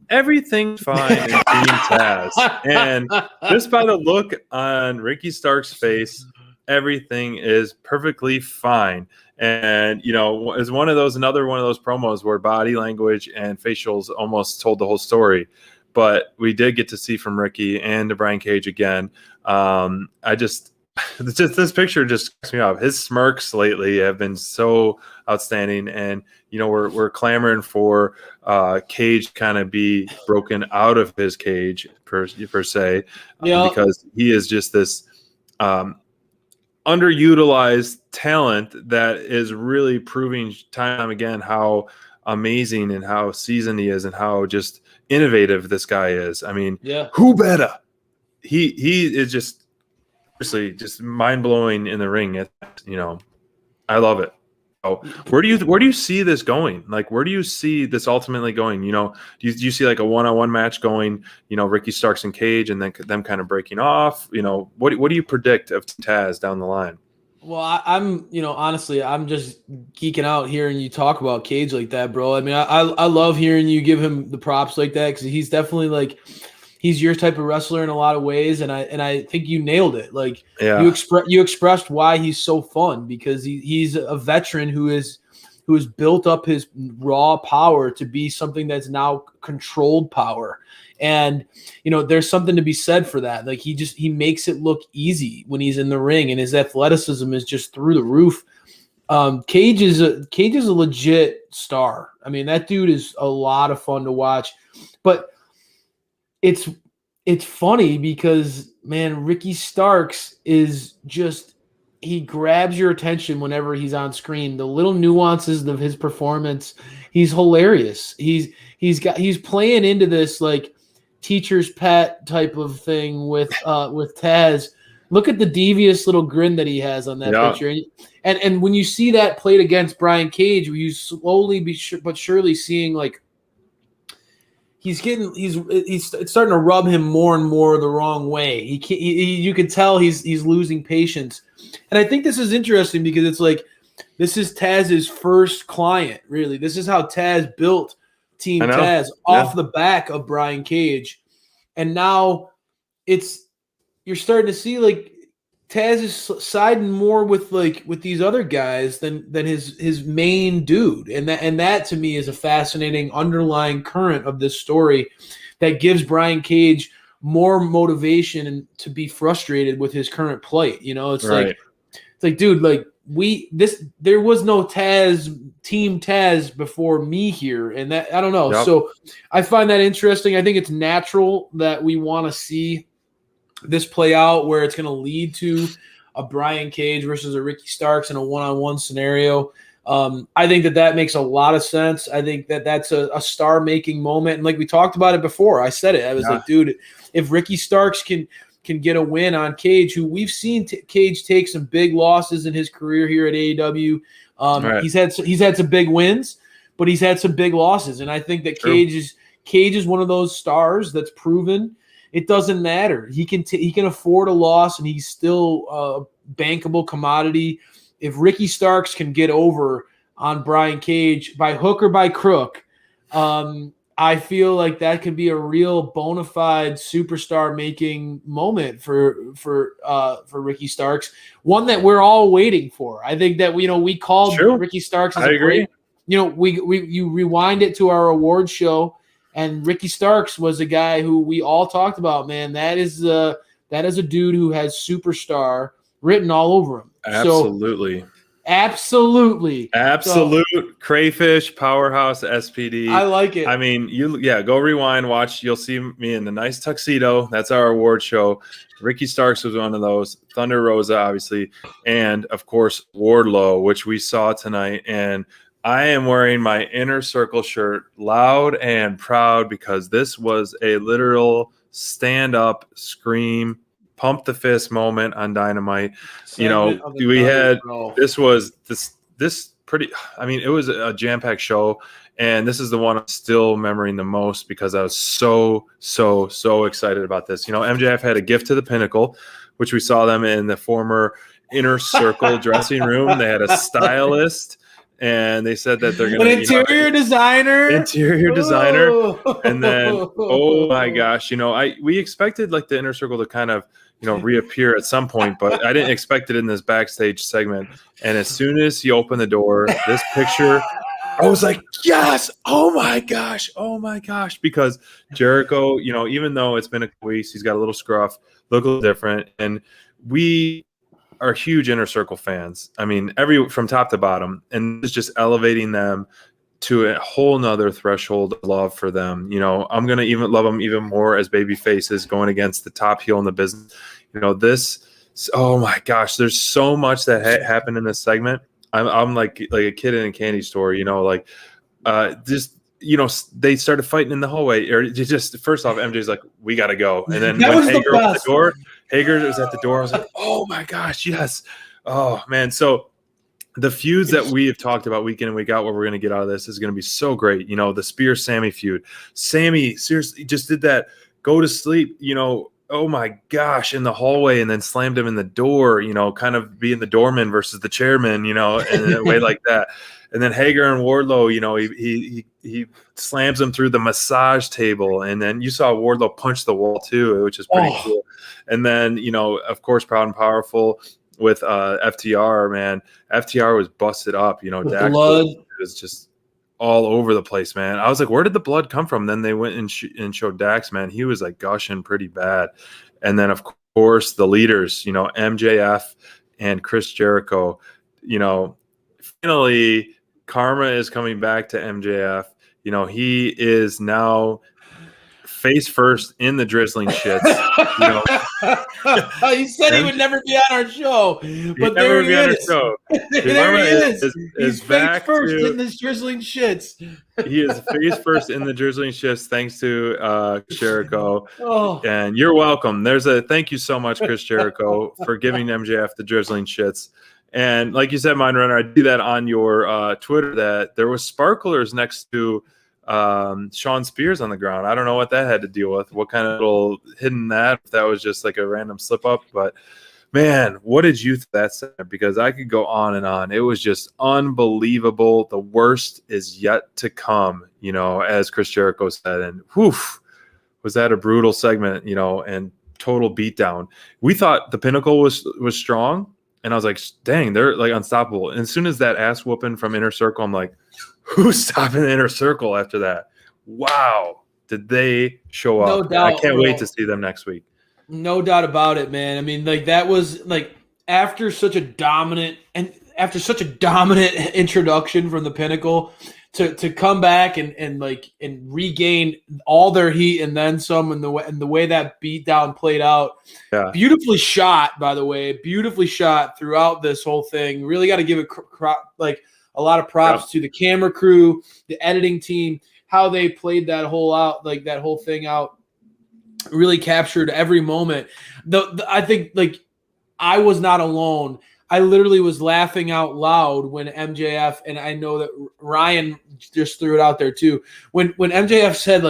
Everything's fine in Team Taz. And just by the look on Ricky Stark's face, everything is perfectly fine. And, it's another one of those promos where body language and facials almost told the whole story. But we did get to see from Ricky and to Brian Cage again. This picture just cracks me up. His smirks lately have been so outstanding. And, we're clamoring for Cage kind of be broken out of his cage per se, because he is just this underutilized talent that is really proving time and time again how amazing and how seasoned he is and how just innovative this guy is. I mean, who better? He is just seriously just mind blowing in the ring. I love it. So where do you see this going? Like, where do you see this ultimately going? Do you see like a one-on-one match going? Ricky Starks and Cage, and then them kind of breaking off. What do you predict of Taz down the line? Well, I'm honestly, I'm just geeking out hearing you talk about Cage like that, bro. I mean, I love hearing you give him the props like that, because he's definitely he's your type of wrestler in a lot of ways, and I think you nailed it. Like, you expressed why he's so fun, because he's a veteran who has built up his raw power to be something that's now controlled power. And, there's something to be said for that. Like, he makes it look easy when he's in the ring, and his athleticism is just through the roof. Cage is a legit star. I mean, that dude is a lot of fun to watch. But it's funny because, man, Ricky Starks is just he grabs your attention whenever he's on screen. The little nuances of his performance, he's hilarious. He's playing into this like teacher's pet type of thing with Taz. Look at the devious little grin that he has on that picture. And when you see that played against Brian Cage, you slowly but surely seeing like he's it's starting to rub him more and more the wrong way. You can tell he's losing patience. And I think this is interesting because it's like this is Taz's first client, really. This is how Taz built Team Taz off the back of Brian Cage. And now you're starting to see like Taz is siding more with these other guys than his main dude, and that to me is a fascinating underlying current of this story that gives Brian Cage more motivation to be frustrated with his current plight. You know, it's like dude, like there was no Team Taz before me here, and that I don't know. Yep. So I find that interesting. I think it's natural that we want to see this play out where it's going to lead to a Brian Cage versus a Ricky Starks in a one-on-one scenario. I think that makes a lot of sense. I think that's a star-making moment. And like we talked about it before, I said it. I was like, dude, if Ricky Starks can get a win on Cage, who we've seen Cage take some big losses in his career here at AEW. He's had some big wins, but he's had some big losses. And I think that Cage is one of those stars that's proven it doesn't matter. He can afford a loss, and he's still a bankable commodity. If Ricky Starks can get over on Brian Cage by hook or by crook, I feel like that could be a real bona fide superstar making moment for Ricky Starks. One that we're all waiting for. I think that we called Ricky Starks. I agree. You rewind it to our award show. And Ricky Starks was a guy who we all talked about, man. That is a dude who has superstar written all over him. Absolutely. So, absolute crayfish powerhouse SPD. I like it. I mean, go rewind, watch. You'll see me in the nice tuxedo. That's our award show. Ricky Starks was one of those. Thunder Rosa, obviously, and of course Wardlow, which we saw tonight. And I am wearing my Inner Circle shirt loud and proud because this was a literal stand-up, scream, pump the fist moment on Dynamite. We had this pretty – I mean, it was a jam-packed show, and this is the one I'm still remembering the most because I was so excited about this. MJF had a gift to the Pinnacle, which we saw them in the former Inner Circle dressing room. They had a stylist – and they said that they're going to an interior designer, and then oh my gosh, we expected like the Inner Circle to kind of reappear at some point, but I didn't expect it in this backstage segment. And as soon as he opened the door, this picture, I was like, yes, oh my gosh, because Jericho, even though it's been a couple weeks, he's got a little scruff, look a little different, and we are huge Inner Circle fans. I mean, from top to bottom, and it's just elevating them to a whole nother threshold of love for them. I'm gonna even love them even more as baby faces going against the top heel in the business. Oh my gosh, there's so much that happened in this segment. I'm like a kid in a candy store. They started fighting in the hallway, or just first off, MJ's like, we gotta go, and then when Hager opened the door. Hager was at the door. I was like, oh my gosh, yes. Oh man. So the feuds that we have talked about week in and week out, what we're going to get out of this is going to be so great. The Spear Sammy feud. Sammy seriously just did that go to sleep, oh my gosh, in the hallway, and then slammed him in the door, kind of being the doorman versus the chairman, in a way like that. And then Hager and Wardlow, he slams him through the massage table. And then you saw Wardlow punch the wall too, which is pretty cool. And then, of course, Proud and Powerful with FTR, man. FTR was busted up, Dax blood was just all over the place, man. I was like, where did the blood come from? Then they went and showed Dax, man. He was like gushing pretty bad. And then, of course, the leaders, MJF and Chris Jericho, finally – Karma is coming back to MJF. He is now face first in the drizzling shits. He said he would never be on our show, but there he is. There he is. He's face first in this drizzling shits. He is face first in the drizzling shifts, thanks to Jericho. Oh. And you're welcome. There's a thank you so much, Chris Jericho, for giving MJF the drizzling shits. And like you said, Mindrunner, I do that on your Twitter that there was sparklers next to Sean Spears on the ground. I don't know what that had to deal with. What kind of little hidden that? If that was just like a random slip up, but. Man, what did you think that said? Because I could go on and on. It was just unbelievable. The worst is yet to come, as Chris Jericho said. And was that a brutal segment, and total beatdown. We thought the Pinnacle was strong, and I was like, dang, they're like unstoppable. And as soon as that ass whooping from Inner Circle, I'm like, who's stopping the Inner Circle after that? Wow, did they show up? No doubt, I can't wait to see them next week. No doubt about it, man. I mean, like that was like after such a dominant introduction from the Pinnacle to come back and regain all their heat and then some, and the way that beatdown played out. Yeah. Beautifully shot, by the way, throughout this whole thing. Really got to give it a lot of props to the camera crew, the editing team, how they played that whole thing out. Really captured every moment. I think I was not alone. I literally was laughing out loud when MJF, and I know that Ryan just threw it out there too. When MJF said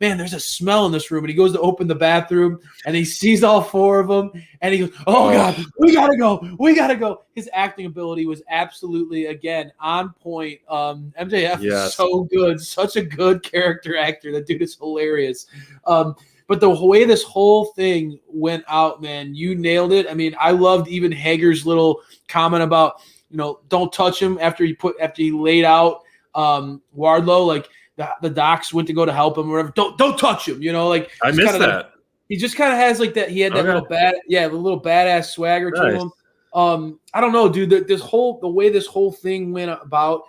man, there's a smell in this room, and he goes to open the bathroom and he sees all four of them and he goes, oh God, we gotta go. His acting ability was absolutely, again, on point. MJF is so good, such a good character actor. That dude is hilarious. But the way this whole thing went out, man, you nailed it. I mean, I loved even Hager's little comment about, don't touch him after he laid out Wardlow. The docs went to go to help him or whatever. Don't touch him, I missed that. He just kind of has that. He had that little badass swagger to him. I don't know, dude. The way this whole thing went about.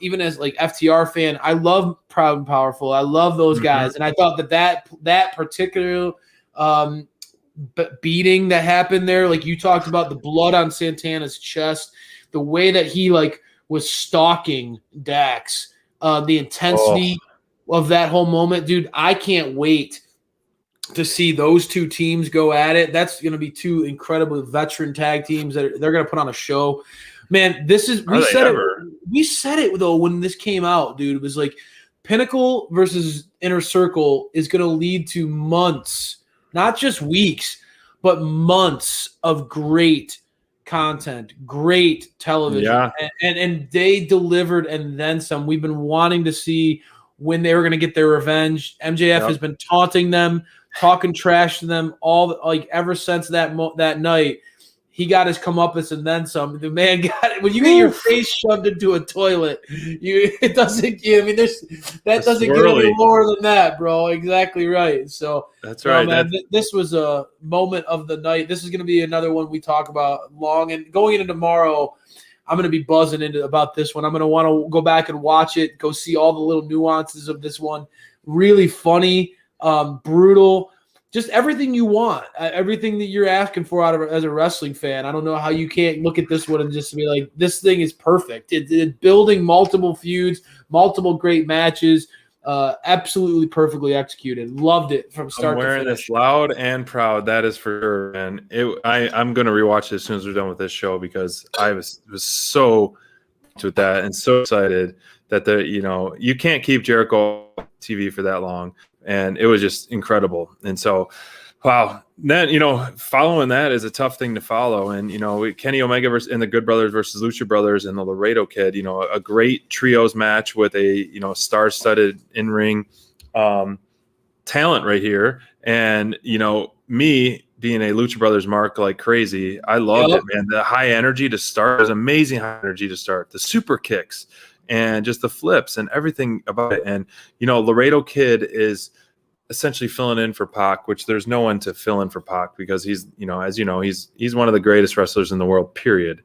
Even as FTR fan, I love Proud and Powerful. I love those guys, and I thought that particular beating that happened there, you talked about the blood on Santana's chest, the way that he was stalking Dax, the intensity of that whole moment, dude. I can't wait to see those two teams go at it. That's going to be two incredible veteran tag teams that they're going to put on a show. Man, we said it though when this came out, dude. It was Pinnacle versus Inner Circle is going to lead to months, not just weeks, but months of great content, great television. Yeah. And they delivered and then some. We've been wanting to see when they were going to get their revenge. MJF has been taunting them, talking trash to them ever since that night. He got his comeuppance and then some. The man got it. When you get your face shoved into a toilet, it doesn't. I mean, that doesn't get any lower than that, bro. Exactly right. So that's right. Man, this was a moment of the night. This is going to be another one we talk about long. And going into tomorrow, I'm going to be buzzing about this one. I'm going to want to go back and watch it, go see all the little nuances of this one. Really funny, brutal. Just everything you want, everything that you're asking for as a wrestling fan. I don't know how you can't look at this one and just be like, this thing is perfect. It's building multiple feuds, multiple great matches, absolutely perfectly executed. Loved it from start to finish. I'm wearing this loud and proud. That is for sure, man. I'm going to rewatch it as soon as we're done with this show because I was so with that and so excited that you can't keep Jericho on TV for that long. And it was just incredible. And so, wow. Then, following that is a tough thing to follow. And, Kenny Omega and the Good Brothers versus Lucha Brothers and the Laredo Kid, a great trios match with a, star-studded in-ring talent right here. And, me being a Lucha Brothers mark like crazy, I loved it, man. The high energy to start was amazing. High energy to start. The super kicks. And just the flips and everything about it. And, Laredo Kid is essentially filling in for Pac, which there's no one to fill in for Pac because he's, he's one of the greatest wrestlers in the world, period.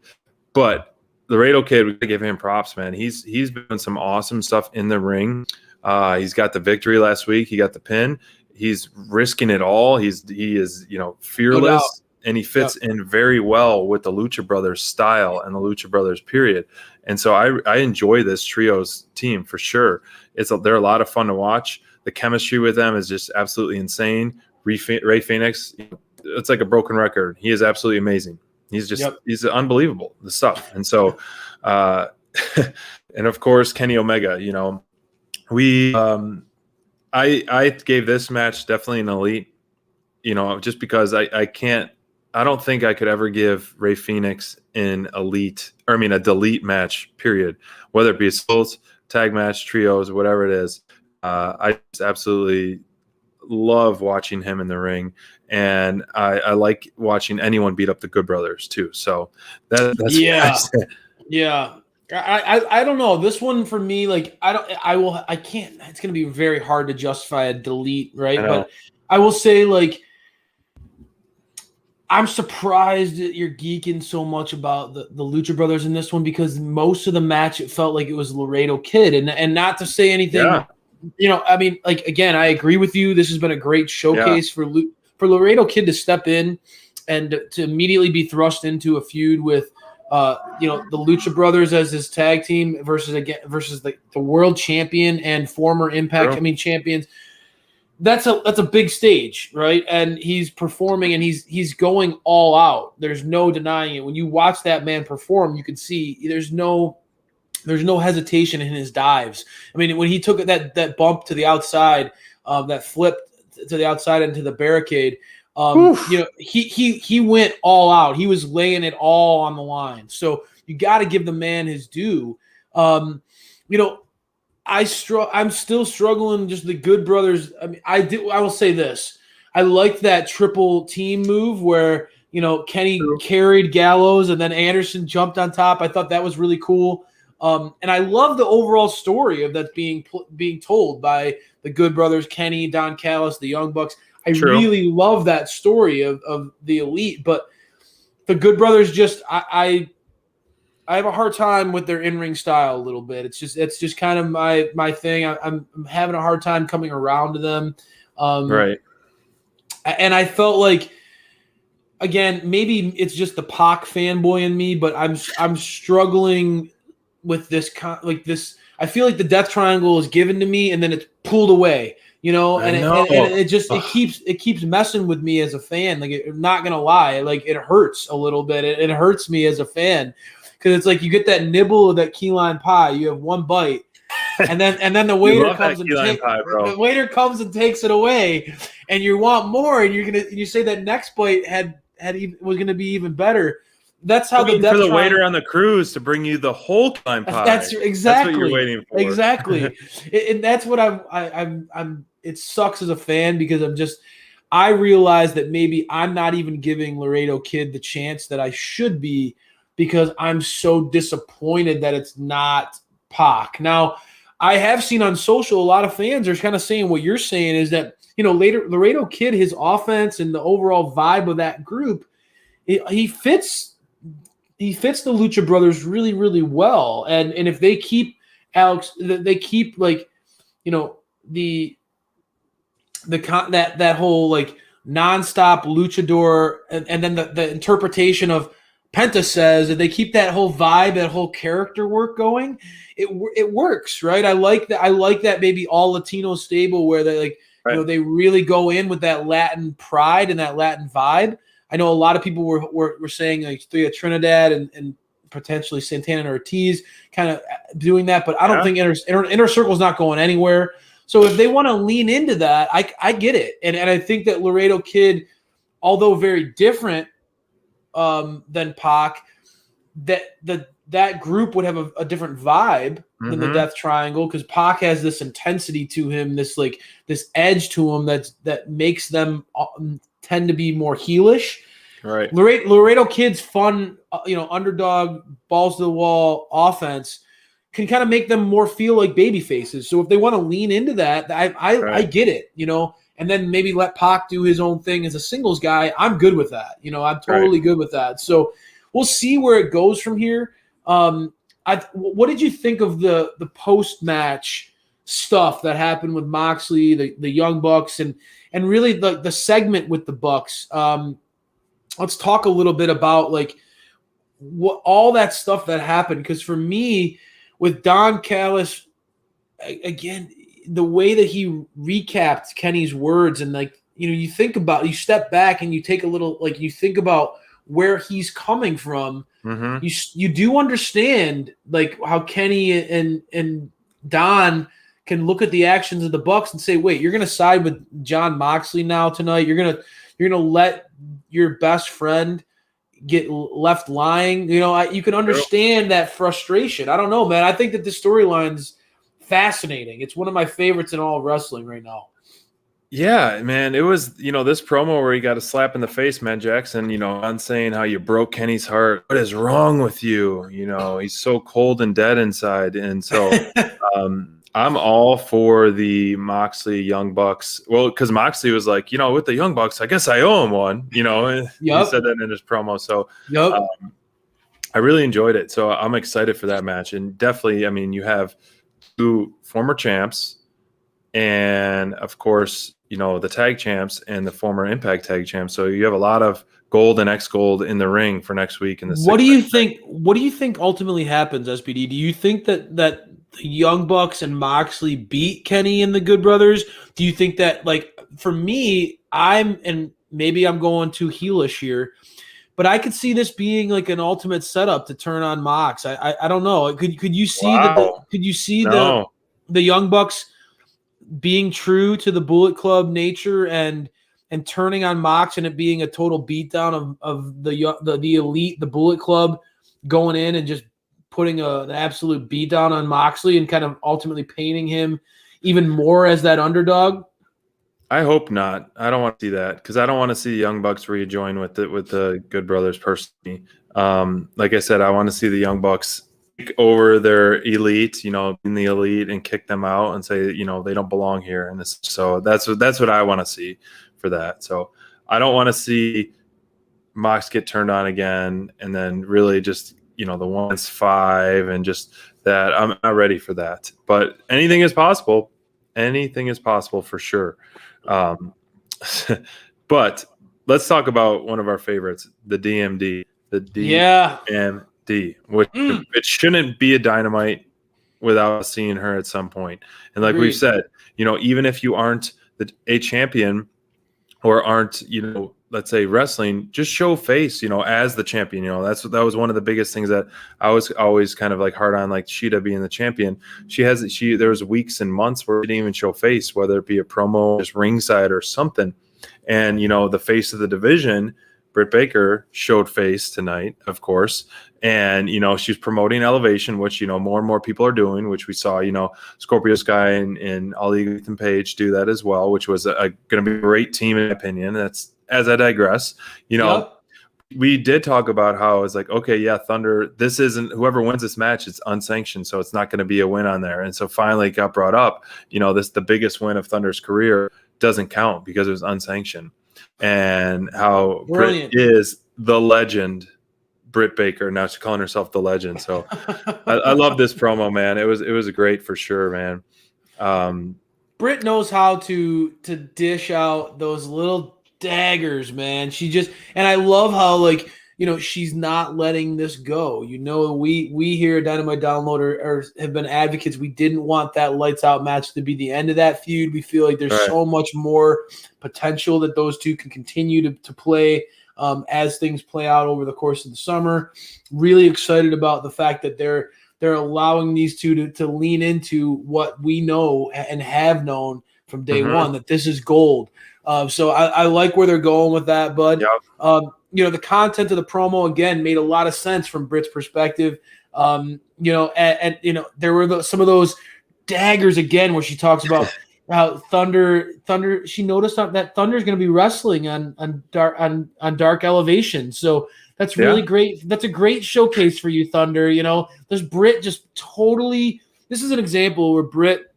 But Laredo Kid, we got to give him props, man. He's been doing some awesome stuff in the ring. He's got the victory last week. He got the pin. he's risking it all. He is fearless, and he fits in very well with the Lucha Brothers style and the Lucha Brothers period. And so I enjoy this trios team for sure. They're a lot of fun to watch. The chemistry with them is just absolutely insane. Ray Phoenix, it's like a broken record. He is absolutely amazing. He's just he's unbelievable, the stuff. And so and of course Kenny Omega, I gave this match definitely an elite, just because I don't think I could ever give Ray Phoenix a delete match, period, whether it be a singles, tag match, trios, whatever it is. I just absolutely love watching him in the ring, and I like watching anyone beat up the Good Brothers too. So that's I don't know. This one for me, like I can't. It's gonna be very hard to justify a delete, right? But I will say, like, I'm surprised that you're geeking so much about the Lucha Brothers in this one, because most of the match it felt like it was Laredo Kid, and not to say anything. I mean, like, again, I agree with you. This has been a great showcase for Laredo Kid to step in and to immediately be thrust into a feud with the Lucha Brothers as his tag team versus the world champion and former Impact champions. That's a big stage, right? And he's performing, and he's going all out. There's no denying it. When you watch that man perform, you can see there's no hesitation in his dives. I mean, when he took that bump to the outside, that flip to the outside into the barricade, he went all out. He was laying it all on the line. So you got to give the man his due. I'm still struggling. Just the Good Brothers. I mean, I will say this. I liked that triple team move where Kenny carried Gallows and then Anderson jumped on top. I thought that was really cool. And I love the overall story of that being told by the Good Brothers, Kenny, Don Callis, the Young Bucks. I really love that story of the Elite, but the Good Brothers I have a hard time with their in-ring style a little bit. It's just kind of my thing. I'm having a hard time coming around to them. Right. And I felt like, again, maybe it's just the Pac fanboy in me, but I'm struggling with this. I feel like the Death Triangle is given to me and then it's pulled away. And it keeps messing with me as a fan. Like, I'm not gonna lie, like, it hurts a little bit. It hurts me as a fan, because it's like you get that nibble of that key lime pie. You have one bite, and then the waiter comes and takes it away, and you want more, and you say that next bite was gonna be even better. That's how for the waiter on the cruise to bring you the whole time pie. That's exactly what you're waiting for. Exactly, and that's what I'm. It sucks as a fan, because I realize that maybe I'm not even giving Laredo Kid the chance that I should be, because I'm so disappointed that it's not Pac. Now, I have seen on social a lot of fans are kind of saying what you're saying, is that Laredo Kid, his offense and the overall vibe of that group, he fits. He fits the Lucha Brothers really, really well, and if they keep Alex, they keep that whole like nonstop luchador, and then the interpretation of Penta says, if they keep that whole vibe, that whole character work going, it works, right? I like that maybe all Latino stable where they they really go in with that Latin pride and that Latin vibe. I know a lot of people were saying like Trinidad and potentially Santana and Ortiz kind of doing that, but I don't think Inner Circle's not going anywhere. So if they want to lean into that, I get it. And I think that Laredo Kid, although very different than Pac, that group would have a different vibe than the Death Triangle, because Pac has this intensity to him, this edge to him that makes them tend to be more heelish. Right. Laredo Kid's fun, underdog, balls to the wall offense can kind of make them more feel like baby faces. So if they want to lean into that, I get it, and then maybe let Pac do his own thing as a singles guy. I'm good with that. I'm totally good with that. So we'll see where it goes from here. What did you think of the post match stuff that happened with Moxley, the Young Bucks, and really the segment with the Bucks. Let's talk a little bit about like what all that stuff that happened, because for me, with Don Callis, again, the way that he recapped Kenny's words, and like, you step back and you take a little, like, you think about where he's coming from. Mm-hmm. You do understand like how Kenny and Don can look at the actions of the Bucks and say, wait, you're going to side with John Moxley now tonight? You're going to let your best friend get left lying? You can understand that frustration. I don't know, man. I think that this storyline's fascinating. It's one of my favorites in all of wrestling right now. Yeah, man. It was, this promo where he got a slap in the face, Matt Jackson, on saying how you broke Kenny's heart. What is wrong with you? He's so cold and dead inside. And so I'm all for the Moxley Young Bucks. Well, because Moxley was like, with the Young Bucks, I guess I owe him one. He said that in his promo. So I really enjoyed it. So I'm excited for that match. And definitely, I mean, you have two former champs and, of course, the tag champs and the former Impact tag champs. So you have a lot of gold and ex-gold in the ring for next week. What do you think ultimately happens, SPD? Do you think that the Young Bucks and Moxley beat Kenny and the Good Brothers? Do you think that, like, for me, and maybe I'm going too heelish here, but I could see this being like an ultimate setup to turn on Mox. I don't know. Could you see the Young Bucks being true to the Bullet Club nature and turning on Mox, and it being a total beatdown of the elite, the Bullet Club, going in and just putting an absolute beatdown on Moxley and kind of ultimately painting him even more as that underdog? I hope not. I don't want to see that, because I don't want to see the Young Bucks rejoin with the Good Brothers personally. Like I said, I want to see the Young Bucks take over their elite, in the elite, and kick them out and say, they don't belong here. And so that's what I want to see for that. So I don't want to see Mox get turned on again, and then really just, the 1-5 and just that. I'm not ready for that, but anything is possible. Anything is possible for sure. But let's talk about one of our favorites, the DMD, which it shouldn't be a Dynamite without seeing her at some point. And like we've said, even if you aren't a champion or aren't, let's say wrestling, just show face, as the champion. That was one of the biggest things that I was always kind of like hard on, like Sheeta being the champion. There was weeks and months where she didn't even show face, whether it be a promo, just ringside or something. And, the face of the division, Britt Baker, showed face tonight, of course. And, she's promoting Elevation, which, more and more people are doing, which we saw, Scorpio Sky and Ali Ethan Page do that as well, which was going to be a great team, in my opinion. That's, as I digress, we did talk about how it's like, okay, yeah, Thunder, this isn't, whoever wins this match, it's unsanctioned, so it's not going to be a win on there. And so finally it got brought up, the biggest win of Thunder's career doesn't count because it was unsanctioned. And how Britt is the legend, Britt Baker. Now she's calling herself the legend. So I love this promo, man. It was great for sure, man. Britt knows how to dish out those little daggers, man. And I love how, like, she's not letting this go. We here at Dynamite Download have been advocates. We didn't want that lights out match to be the end of that feud. We feel like there's so much more potential that those two can continue to play as things play out over the course of the summer. Really excited about the fact that they're allowing these two to lean into what we know and have known from day one, that this is gold. So I like where they're going with that, bud. Yep. The content of the promo, again, made a lot of sense from Britt's perspective. And there were some of those daggers again where she talks about how Thunder. She noticed that Thunder is going to be wrestling on Dark Elevation. So that's really great. That's a great showcase for you, Thunder. There's Britt just totally. This is an example where Britt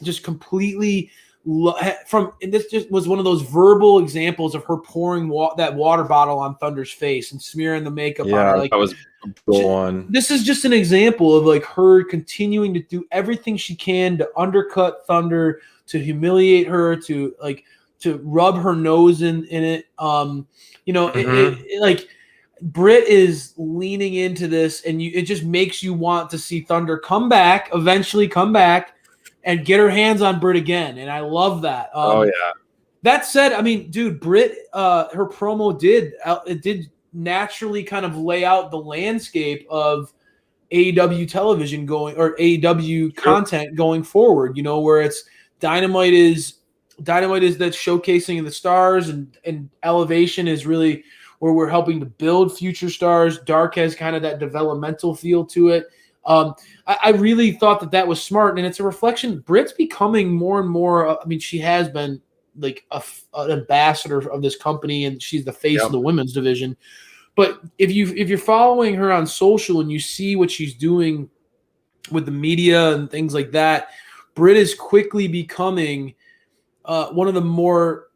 just completely and this just was one of those verbal examples of her pouring that water bottle on Thunder's face and smearing the makeup on her. Like, that was a one. this is just an example of like her continuing to do everything she can to undercut Thunder, to humiliate her, to rub her nose in it. Like Britt is leaning into this, and it just makes you want to see Thunder eventually come back and get her hands on Britt again. And I love that. That said, I mean, dude, Britt, her promo did naturally kind of lay out the landscape of AEW television or AEW content going forward, where it's Dynamite is that showcasing the stars, and Elevation is really where we're helping to build future stars. Dark has kind of that developmental feel to it. I really thought that was smart, and it's a reflection. Britt's becoming more and more. She has been like an ambassador of this company, and she's the face of the women's division. But if you're following her on social and you see what she's doing with the media and things like that, Britt is quickly becoming one of the more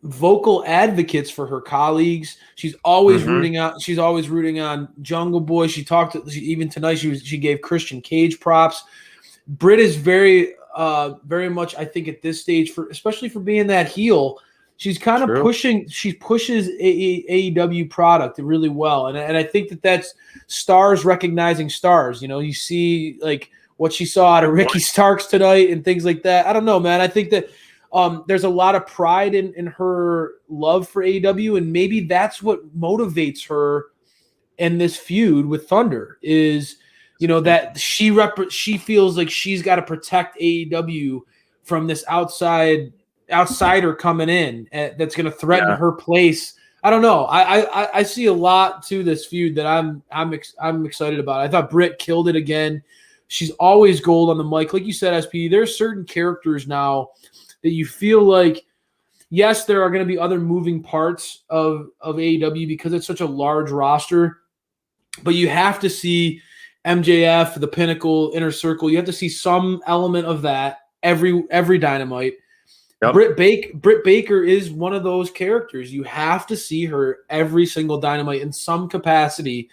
vocal advocates for her colleagues. She's always rooting on Jungle Boy. Even tonight she gave Christian Cage props. Britt is very much, I think, at this stage, especially for being that heel, she's kind of pushes AEW product really well. And I think that's stars recognizing stars. You see like what she saw out of Ricky Starks tonight and things like that. I don't know, man. I think that there's a lot of pride in her love for AEW, and maybe that's what motivates her in this feud with Thunder is, that she feels like she's got to protect AEW from this outsider coming in that's going to threaten her place. I don't know. I see a lot to this feud that I'm excited about. I thought Britt killed it again. She's always gold on the mic. Like you said, SP, there's certain characters now that you feel like, yes, there are going to be other moving parts of AEW because it's such a large roster, but you have to see MJF, the Pinnacle, Inner Circle. You have to see some element of that every Dynamite. Yep. Britt Baker is one of those characters. You have to see her every single Dynamite in some capacity.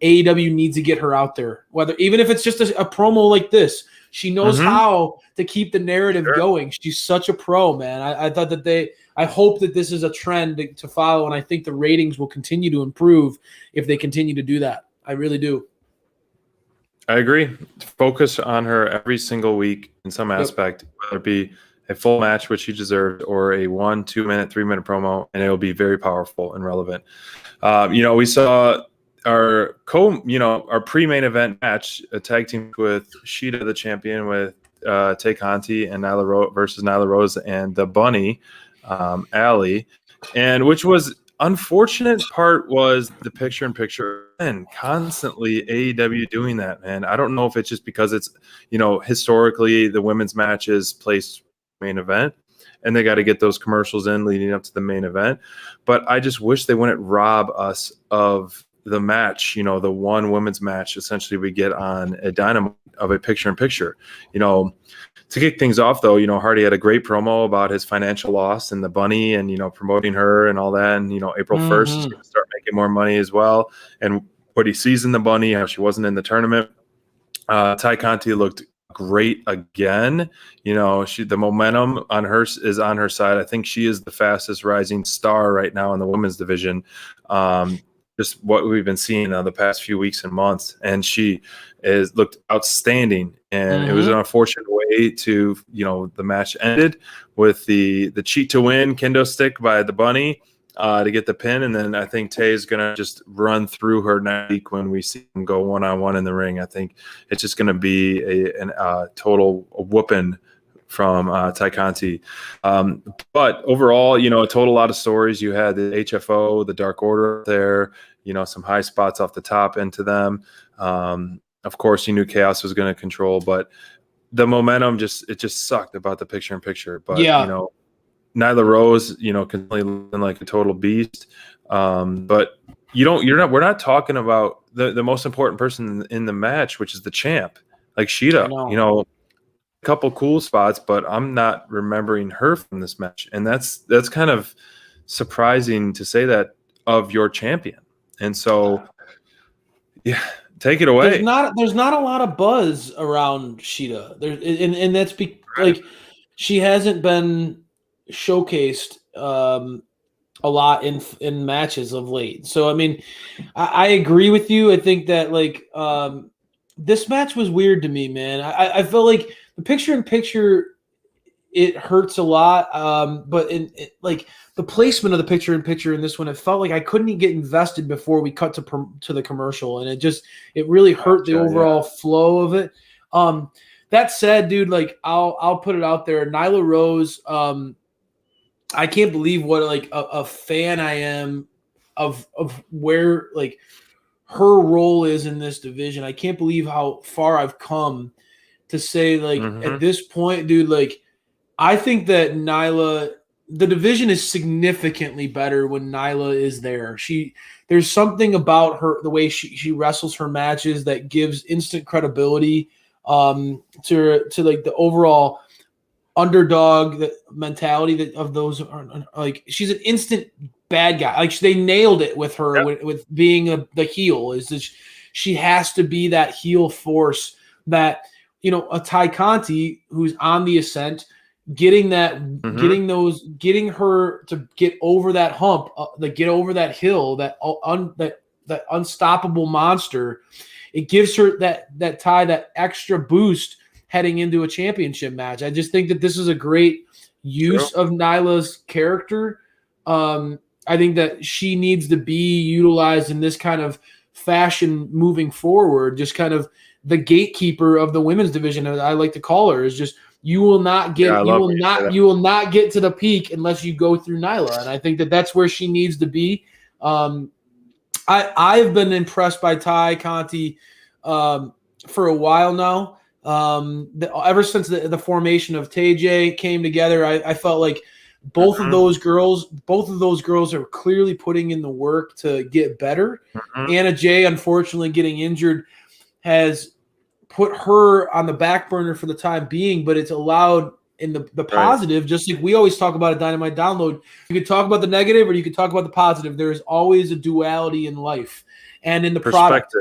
AEW needs to get her out there, even if it's just a promo like this. She knows how to keep the narrative going. She's such a pro, man. I thought that I hope that this is a trend to follow, and I think the ratings will continue to improve if they continue to do that. I really do. I agree. Focus on her every single week in some aspect, whether it be a full match, which she deserved, or a 1, 2 minute, 3 minute promo, and it'll be very powerful and relevant. We saw our pre-main event match, a tag team with Shida, the champion, with Tay Conti and versus Nyla Rose and the Bunny, Allie, and which was unfortunate part was the picture-in-picture and constantly AEW doing that, man. I don't know if it's just because it's historically the women's match is placed main event and they got to get those commercials in leading up to the main event, but I just wish they wouldn't rob us of the match, the one women's match essentially we get on a Dynamite of a picture-in-picture. To kick things off, though, Hardy had a great promo about his financial loss and the Bunny and, promoting her and all that. And, April 1st, he's going to start making more money as well. And what he sees in the Bunny, how she wasn't in the tournament. Ty Conti looked great again. The momentum on her is on her side. I think she is the fastest rising star right now in the women's division. Just what we've been seeing the past few weeks and months, and she looked outstanding. And it was an unfortunate way to, the match ended with the cheat to win kendo stick by the Bunny to get the pin, and then I think Tay is gonna just run through her next week when we see him go 1-on-1 in the ring. I think it's just gonna be a total whooping from Tay Conti. But overall, it told a lot of stories. You had the HFO, the Dark Order there, some high spots off the top into them. Of course, you knew Chaos was going to control, but the momentum it just sucked about the picture-in-picture. But, Nyla Rose, continually looking like a total beast. But we're not talking about the most important person in the match, which is the champ, like Shida, couple cool spots, but I'm not remembering her from this match, and that's kind of surprising to say that of your champion. And so, yeah, take it away. There's not a lot of buzz around Sheeta. And that's like she hasn't been showcased a lot in matches of late. So I mean, I agree with you. I think that like this match was weird to me, man. I felt like the picture-in-picture it hurts a lot, but like the placement of the picture-in-picture in this one, it felt like I couldn't get invested before we cut to the commercial, and it really hurt the overall flow of it. That said, dude, like I'll put it out there, Nyla Rose. I can't believe what like a fan I am of where like her role is in this division. I can't believe how far I've come to say like at this point, dude, like I think that Nyla, the division is significantly better when Nyla is there. There's something about her, the way she wrestles her matches that gives instant credibility to like the overall underdog mentality of those like she's an instant bad guy. Like they nailed it with her with being the heel. Is that she has to be that heel force that a Ty Conti who's on the ascent, getting her to get over that hump, get over that hill, that unstoppable monster. It gives her that Ty that extra boost heading into a championship match. I just think that this is a great use of Nyla's character. I think that she needs to be utilized in this kind of fashion moving forward. Just kind of the gatekeeper of the women's division, as I like to call her, is just you will not get to the peak unless you go through Nyla, and I think that that's where she needs to be. I've been impressed by Ty Conti for a while now. Ever since the formation of TJ came together, I felt like both of those girls are clearly putting in the work to get better. Anna Jay, unfortunately, getting injured has put her on the back burner for the time being, but it's allowed in the positive, just like we always talk about a Dynamite Download. You could talk about the negative or you could talk about the positive. There is always a duality in life and in the product.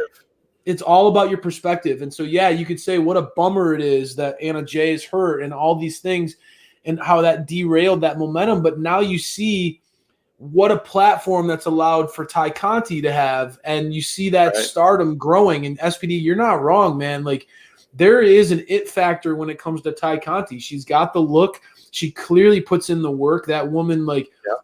It's all about your perspective. And so, yeah, you could say what a bummer it is that Anna Jay is hurt and all these things and how that derailed that momentum. But now you see what a platform that's allowed for Ty Conti to have. And you see that stardom growing. And SPD, you're not wrong, man. Like there is an it factor when it comes to Ty Conti. She's got the look. She clearly puts in the work. That woman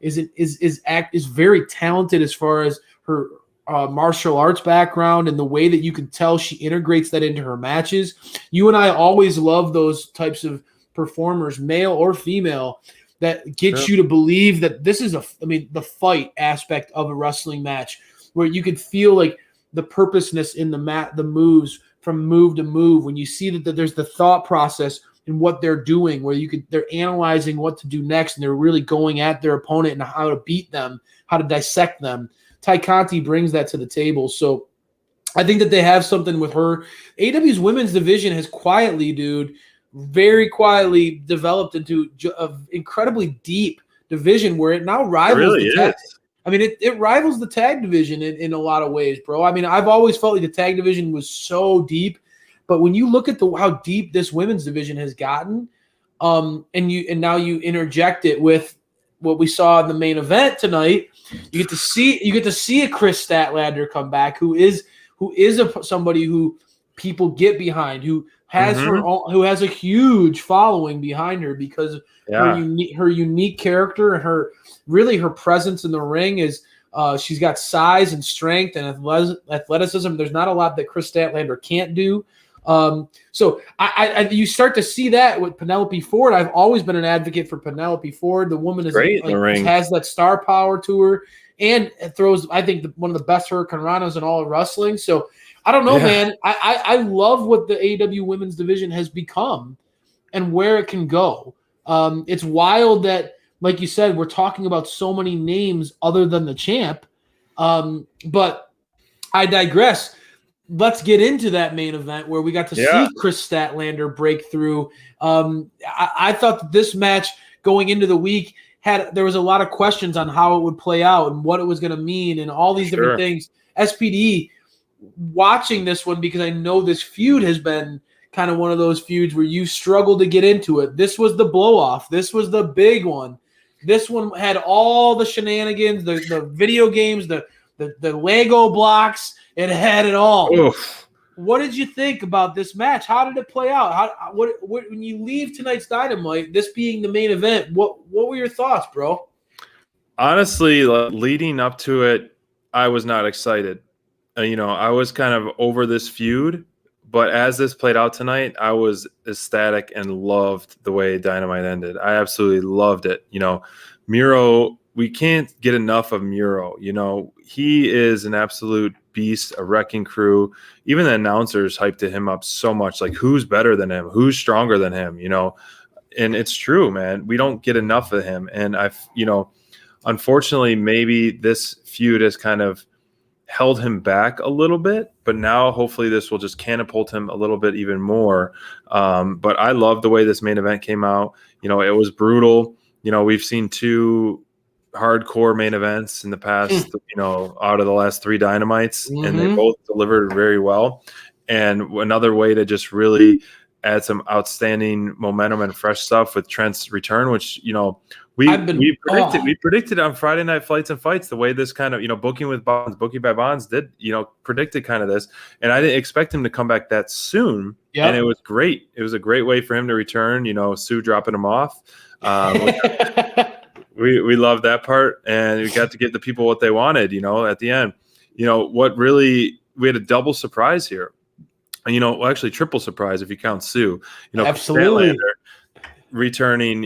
is very talented as far as her martial arts background and the way that you can tell she integrates that into her matches. You and I always love those types of performers, male or female, that gets you to believe that this is the fight aspect of a wrestling match where you can feel like the purposeness in the moves from move to move when you see that there's the thought process in what they're doing where they're analyzing what to do next and they're really going at their opponent and how to beat them, how to dissect them. Ty Conti brings that to the table. So I think that they have something with her. AEW's women's division has very quietly developed into an incredibly deep division where it now rivals it rivals the tag division in a lot of ways, bro. I mean, I've always felt like the tag division was so deep, but when you look at how deep this women's division has gotten, and now you interject it with what we saw in the main event tonight, you get to see a Chris Statlander come back, who is somebody who people get behind, who has who has a huge following behind her because of her unique character and her presence in the ring is she's got size and strength and athleticism. There's not a lot that Chris Statlander can't do. So you start to see that with Penelope Ford. I've always been an advocate for Penelope Ford. The woman is great in the ring. Has that star power to her and throws, I think, one of the best Hurricane Ranas in all of wrestling. So I don't know, man. I love what the AEW women's division has become and where it can go. It's wild that, like you said, we're talking about so many names other than the champ. But I digress. let's get into that main event where we got to see Chris Statlander break through. I thought that this match going into the week there was a lot of questions on how it would play out and what it was going to mean and all these different things. SPD, watching this one, because I know this feud has been kind of one of those feuds where you struggle to get into it. This was the blow-off. This was the big one. This one had all the shenanigans, the video games, the Lego blocks. It had it all. Oof. What did you think about this match? How did it play out? What when you leave tonight's Dynamite, this being the main event, what were your thoughts, bro? Honestly, leading up to it, I was not excited. I was kind of over this feud, but as this played out tonight, I was ecstatic and loved the way Dynamite ended. I absolutely loved it. Miro, we can't get enough of Miro. He is an absolute beast, a wrecking crew. Even the announcers hyped him up so much. Like, who's better than him? Who's stronger than him? And it's true, man. We don't get enough of him. And unfortunately, maybe this feud has kind of held him back a little bit, but now hopefully this will just catapult him a little bit even more. But I love the way this main event came out. It was brutal. We've seen 2 hardcore main events in the past, out of the last 3 Dynamites, and they both delivered very well. And another way to just really add some outstanding momentum and fresh stuff with Trent's return, which, we predicted on Friday Night Flights and Fights, the way this kind of, Booking by Bonds did, predicted kind of this. And I didn't expect him to come back that soon. Yep. And it was great. It was a great way for him to return, Sue dropping him off. We love that part, and we got to give the people what they wanted, at the end. We had a double surprise here. And, actually triple surprise if you count Sue. Absolutely. Returning,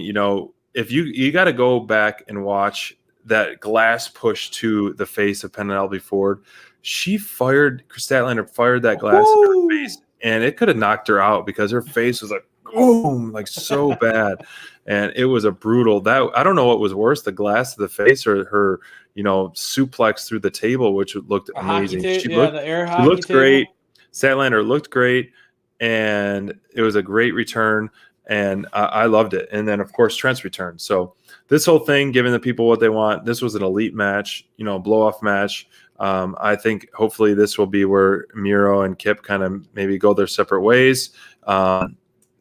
if you got to go back and watch that glass push to the face of Penelope Ford. Chris Statlander fired that glass in her face, and it could have knocked her out because her face was like, boom, like so bad. And it was a brutal I don't know what was worse, the glass to the face or her, suplex through the table, which looked amazing. She looked great. Statlander looked great, and it was a great return, and I loved it. And then, of course, Trent's return. So this whole thing, giving the people what they want, this was an elite match, blow-off match. I think hopefully this will be where Miro and Kip kind of maybe go their separate ways.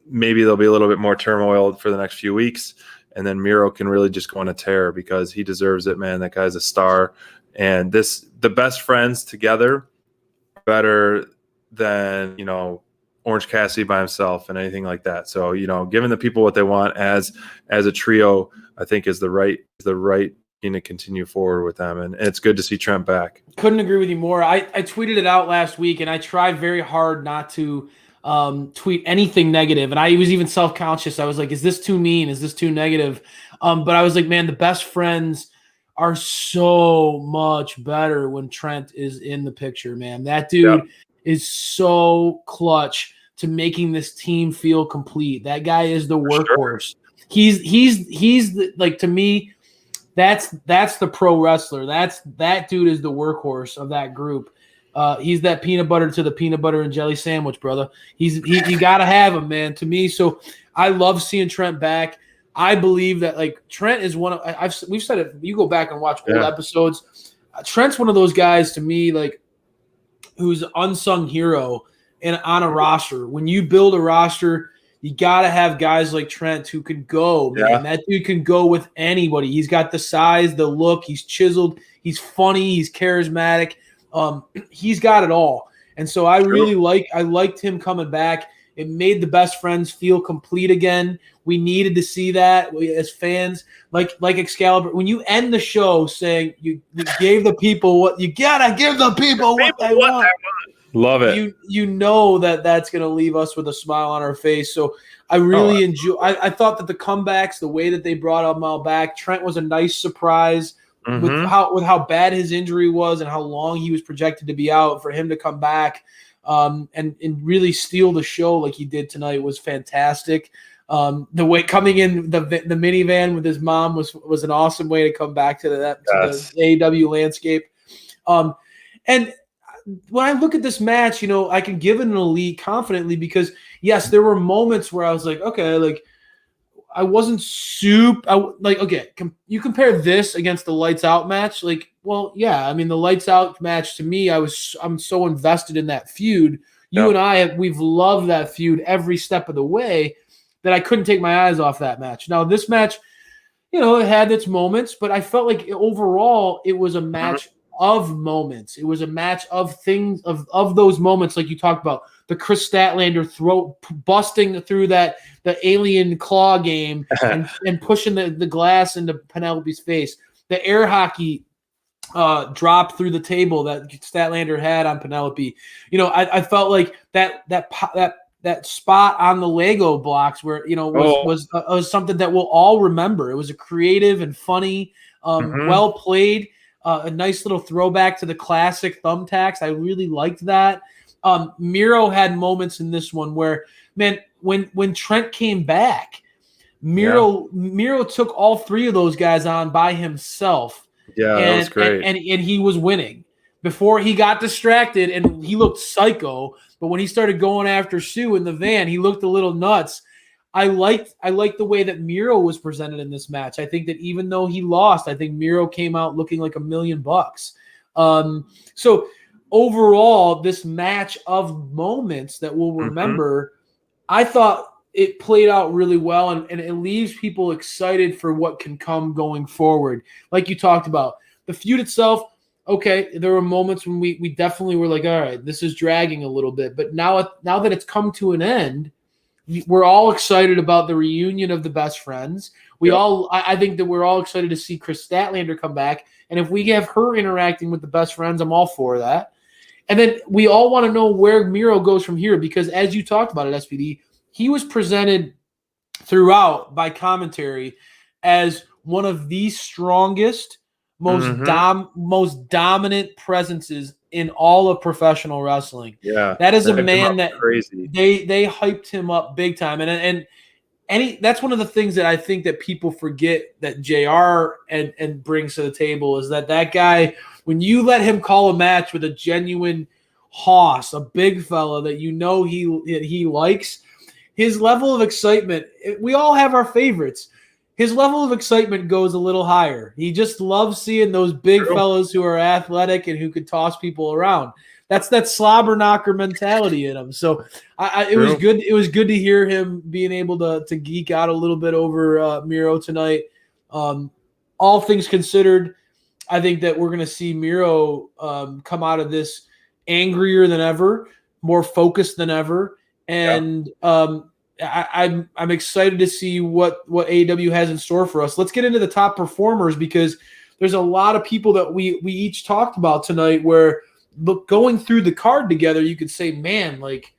Maybe there'll be a little bit more turmoil for the next few weeks, and then Miro can really just go on a tear because he deserves it, man. That guy's a star. And the best friends together, better than, Orange Cassidy by himself and anything like that. So, giving the people what they want as a trio, I think is the right thing to continue forward with them. And it's good to see Trent back. Couldn't agree with you more. I tweeted it out last week, and I tried very hard not to tweet anything negative. And I was even self-conscious. I was like, is this too mean? Is this too negative? But I was like, man, the best friends are so much better when Trent is in the picture, man. That dude is so clutch to making this team feel complete. That guy is the workhorse. Sure. He's like, to me, that's the pro wrestler. That dude is the workhorse of that group. He's that peanut butter to the peanut butter and jelly sandwich, brother. You got to have him, man, to me. So I love seeing Trent back. I believe that, like, Trent is one of we've said it. You go back and watch old episodes. Trent's one of those guys to me, like, who's an unsung hero and on a roster. When you build a roster, you got to have guys like Trent who can go, man. Yeah. That dude can go with anybody. He's got the size, the look. He's chiseled. He's funny. He's charismatic. He's got it all. And so I liked him coming back. It made the best friends feel complete again. We needed to see that as fans, like Excalibur. When you end the show saying you gave the people what you gotta give the people what they want. Love it. You know that's going to leave us with a smile on our face. So I really enjoy. I thought that the comebacks, the way that they brought them all back, Trent was a nice surprise with how bad his injury was and how long he was projected to be out. For him to come back and really steal the show like he did tonight was fantastic. The way coming in the minivan with his mom was an awesome way to come back to the AEW landscape. And when I look at this match, I can give it an elite confidently because yes, there were moments where I was like, okay, like I wasn't you compare this against the Lights Out match, like, well, yeah, I mean the Lights Out match to me, I'm so invested in that feud. You and we've loved that feud every step of the way that I couldn't take my eyes off that match. Now this match, it had its moments, but I felt like overall it was a match of moments. It was a match of things of those moments, like you talked about, the Chris Statlander throat busting through the alien claw game and pushing the glass into Penelope's face, the air hockey drop through the table that Statlander had on Penelope. I felt like that spot on the Lego blocks where was something that we'll all remember. It was a creative and funny, well played. A nice little throwback to the classic thumbtacks. I really liked that. Miro had moments in this one where, man, when Trent came back, Miro took all three of those guys on by himself. Yeah, that was great. And he was winning before he got distracted and he looked psycho. But when he started going after Sue in the van, he looked a little nuts. I liked the way that Miro was presented in this match. I think that even though he lost, I think Miro came out looking like $1 million. So overall, this match of moments that we'll remember, I thought it played out really well, and it leaves people excited for what can come going forward. Like you talked about, the feud itself, okay, there were moments when we definitely were like, all right, this is dragging a little bit. But now that it's come to an end, we're all excited about the reunion of the best friends. I think that we're all excited to see Chris Statlander come back. And if we have her interacting with the best friends, I'm all for that. And then we all want to know where Miro goes from here, because as you talked about at SPD, he was presented throughout by commentary as one of the strongest, most dominant presences in all of professional wrestling. Yeah, that is a man that crazy. They hyped him up big time, and that's one of the things that I think that people forget that JR and brings to the table is that guy, when you let him call a match with a genuine hoss, a big fella that he likes, his level of excitement. We all have our favorites. His level of excitement goes a little higher. He just loves seeing those big fellas who are athletic and who could toss people around. That's that slobber knocker mentality in him. So it was good. It was good to hear him being able to geek out a little bit over Miro tonight. All things considered, I think that we're going to see Miro come out of this angrier than ever, more focused than ever, and I'm excited to see what AEW has in store for us. Let's get into the top performers, because there's a lot of people that we each talked about tonight where, look, going through the card together, you could say, man, like,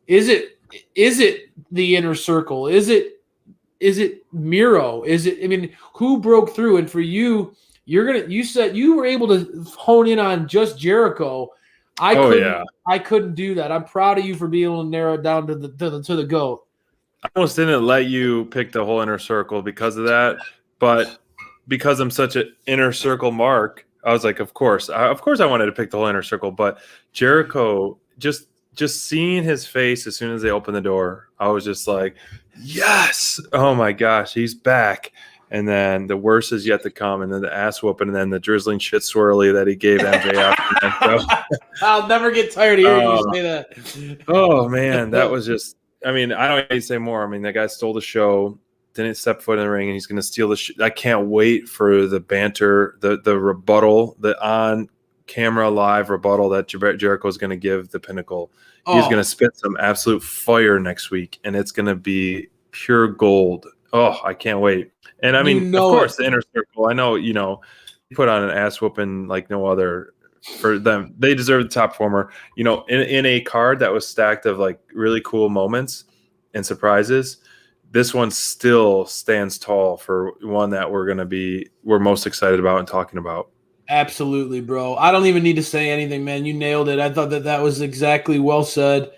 is it the Inner Circle? Is it Miro? Who broke through? And for you, you said you were able to hone in on just Jericho. I couldn't do that. I'm proud of you for being able to narrow it down to the GOAT. I almost didn't let you pick the whole Inner Circle because of that, but because I'm such an Inner Circle mark, I was like, of course I wanted to pick the whole Inner Circle. But Jericho, just seeing his face as soon as they opened the door, I was just like, yes, oh my gosh, he's back. And then the worst is yet to come, and then the ass whooping, and then the drizzling shit swirly that he gave MJF. I'll never get tired of hearing you say that. Oh man, that was just. I mean, I don't need to say more. I mean, that guy stole the show, didn't step foot in the ring, and he's going to steal the I can't wait for the banter, the rebuttal, the on-camera live rebuttal that Jericho is going to give the Pinnacle. He's going to spit some absolute fire next week, and it's going to be pure gold. Oh, I can't wait. And I mean, of course, the Inner Circle, I know, put on an ass whooping like no other. For them, they deserve the top performer. In a card that was stacked of like really cool moments and surprises, this one still stands tall for one that we're most excited about and talking about. Absolutely, bro. I don't even need to say anything, man. You nailed it. I thought that was exactly well said.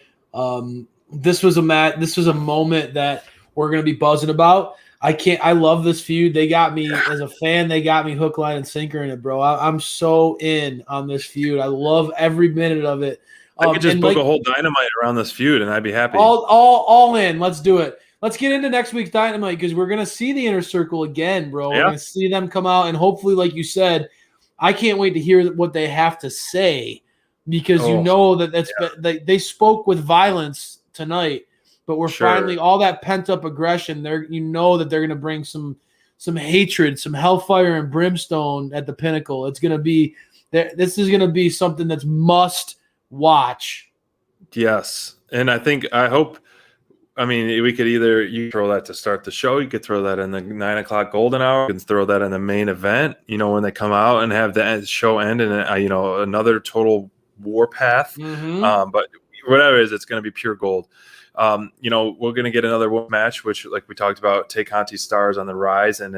This was a moment that we're going to be buzzing about. I love this feud. They got me as a fan. They got me hook, line, and sinker in it, bro. I'm so in on this feud. I love every minute of it. I could just book like, a whole Dynamite around this feud, and I'd be happy. all in. Let's do it. Let's get into next week's Dynamite because we're gonna see the Inner Circle again, bro. We're gonna see them come out, and hopefully, like you said, I can't wait to hear what they have to say because you know that they spoke with violence tonight. But we're finally all that pent up aggression. That they're going to bring some hatred, some hellfire and brimstone at the Pinnacle. It's going to be this is going to be something that's must watch. Yes, and I hope. I mean, we could either you throw that to start the show, you could throw that in the 9 o'clock golden hour, you can throw that in the main event. When they come out and have the show end in another total warpath. Mm-hmm. But whatever it is, it's going to be pure gold. We're going to get another match, which, like we talked about, Tay Conti's stars on the rise, and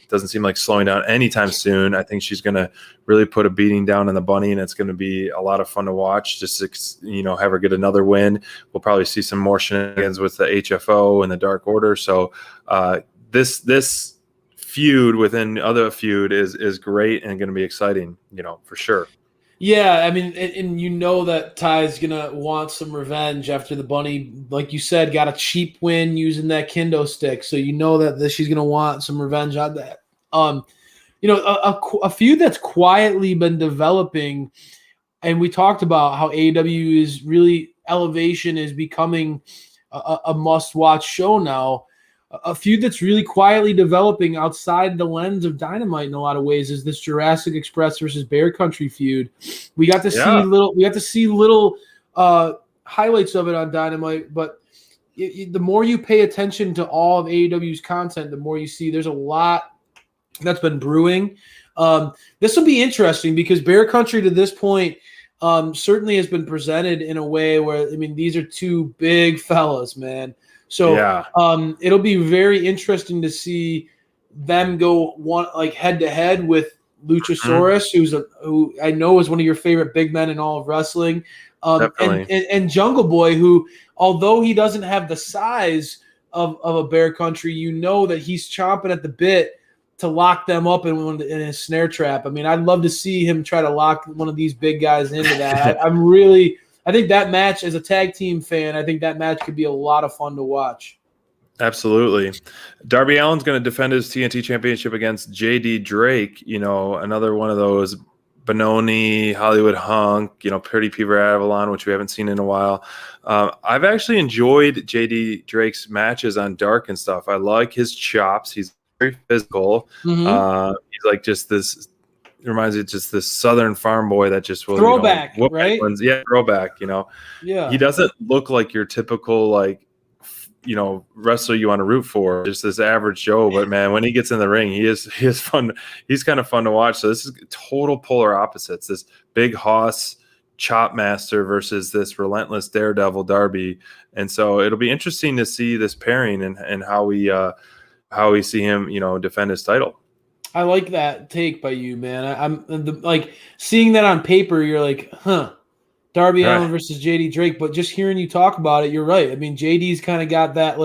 doesn't seem like slowing down anytime soon. I think she's going to really put a beating down on the bunny, and it's going to be a lot of fun to watch. Just to, have her get another win. We'll probably see some more shenanigans with the HFO and the Dark Order. So this feud within other feud is great and going to be exciting. For sure. Yeah, I mean, and that Ty's going to want some revenge after the bunny, like you said, got a cheap win using that kendo stick. So that she's going to want some revenge on that. A feud that's quietly been developing, and we talked about how AEW is really elevation is becoming a must-watch show now. A feud that's really quietly developing outside the lens of Dynamite in a lot of ways is this Jurassic Express versus Bear Country feud. We got to see little highlights of it on Dynamite, but the more you pay attention to all of AEW's content, the more you see there's a lot that's been brewing. This will be interesting because Bear Country to this point certainly has been presented in a way where, these are two big fellas, man. So it'll be very interesting to see them go head to head with Luchasaurus, who I know is one of your favorite big men in all of wrestling, and Jungle Boy, who although he doesn't have the size of a Bear Country, that he's chomping at the bit to lock them up in a snare trap. I'd love to see him try to lock one of these big guys into that. I think that match, as a tag team fan, I think that match could be a lot of fun to watch. Absolutely. Darby Allin's going to defend his TNT championship against JD Drake, another one of those Benoni, Hollywood Hunk, Pretty Peter Avalon, which we haven't seen in a while. I've actually enjoyed JD Drake's matches on Dark and stuff. I like his chops. He's very physical. Mm-hmm. He's like just this. It reminds me of just this Southern farm boy that just will throwback, right? Yeah, throwback. Yeah. He doesn't look like your typical wrestler you want to root for. Just this average Joe, but man, when he gets in the ring, he is fun. He's kind of fun to watch. So this is total polar opposites. This big hoss chop master versus this relentless daredevil Darby, and so it'll be interesting to see this pairing and how we see him defend his title. I like that take by you, man. I'm seeing that on paper. You're like, huh, Darby Allin versus JD Drake. But just hearing you talk about it, you're right. JD's kind of got that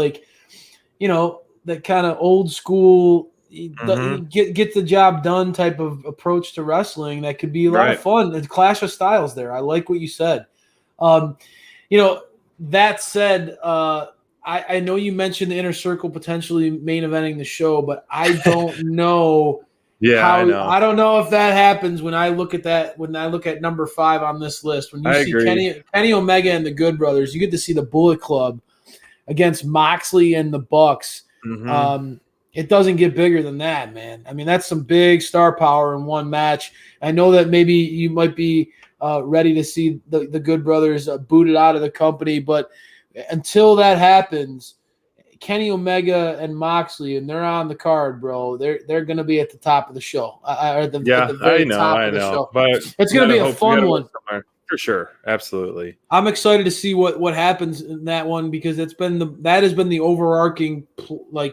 that kind of old school, get the job done type of approach to wrestling. That could be a lot of fun. The clash of styles there. I like what you said. That said, I know you mentioned the Inner Circle potentially main eventing the show, but I don't know. I don't know if that happens when I look at that. When I look at number 5 on this list, when you see Kenny Omega and the Good Brothers, you get to see the Bullet Club against Moxley and the Bucks. Mm-hmm. It doesn't get bigger than that, man. That's some big star power in one match. I know that maybe you might be ready to see the Good Brothers booted out of the company, but until that happens, Kenny Omega and Moxley, and they're on the card, bro. They're going to be at the top of the show. At the very top of the show. But it's going to be a fun one. For sure. Absolutely. I'm excited to see what happens in that one because that has been the overarching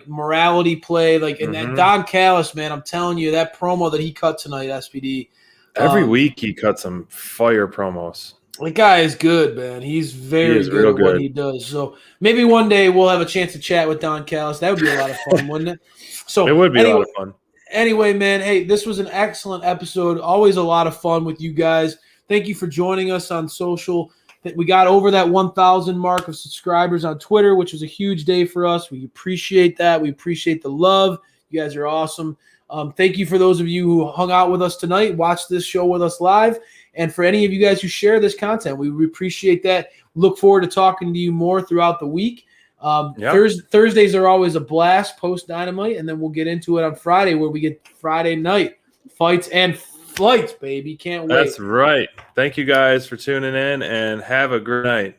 morality play. And that Don Callis, man, I'm telling you, that promo that he cut tonight, SPD. Every week he cut some fire promos. The guy is good, man. He's very is good real at what good. he does. So maybe one day we'll have a chance to chat with Don Callis. That would be a lot of fun, wouldn't it? So It would be a lot of fun. Anyway, man, hey, this was an excellent episode. Always a lot of fun with you guys. Thank you for joining us on social. We got over that 1,000 mark of subscribers on Twitter, which was a huge day for us. We appreciate that. We appreciate the love. You guys are awesome. Thank you for those of you who hung out with us tonight, watched this show with us live, and for any of you guys who share this content. We appreciate that. Look forward to talking to you more throughout the week. Thursdays are always a blast post Dynamite, and then we'll get into it on Friday where we get Friday night fights and flights, baby. Can't wait. That's right. Thank you guys for tuning in, and have a great night.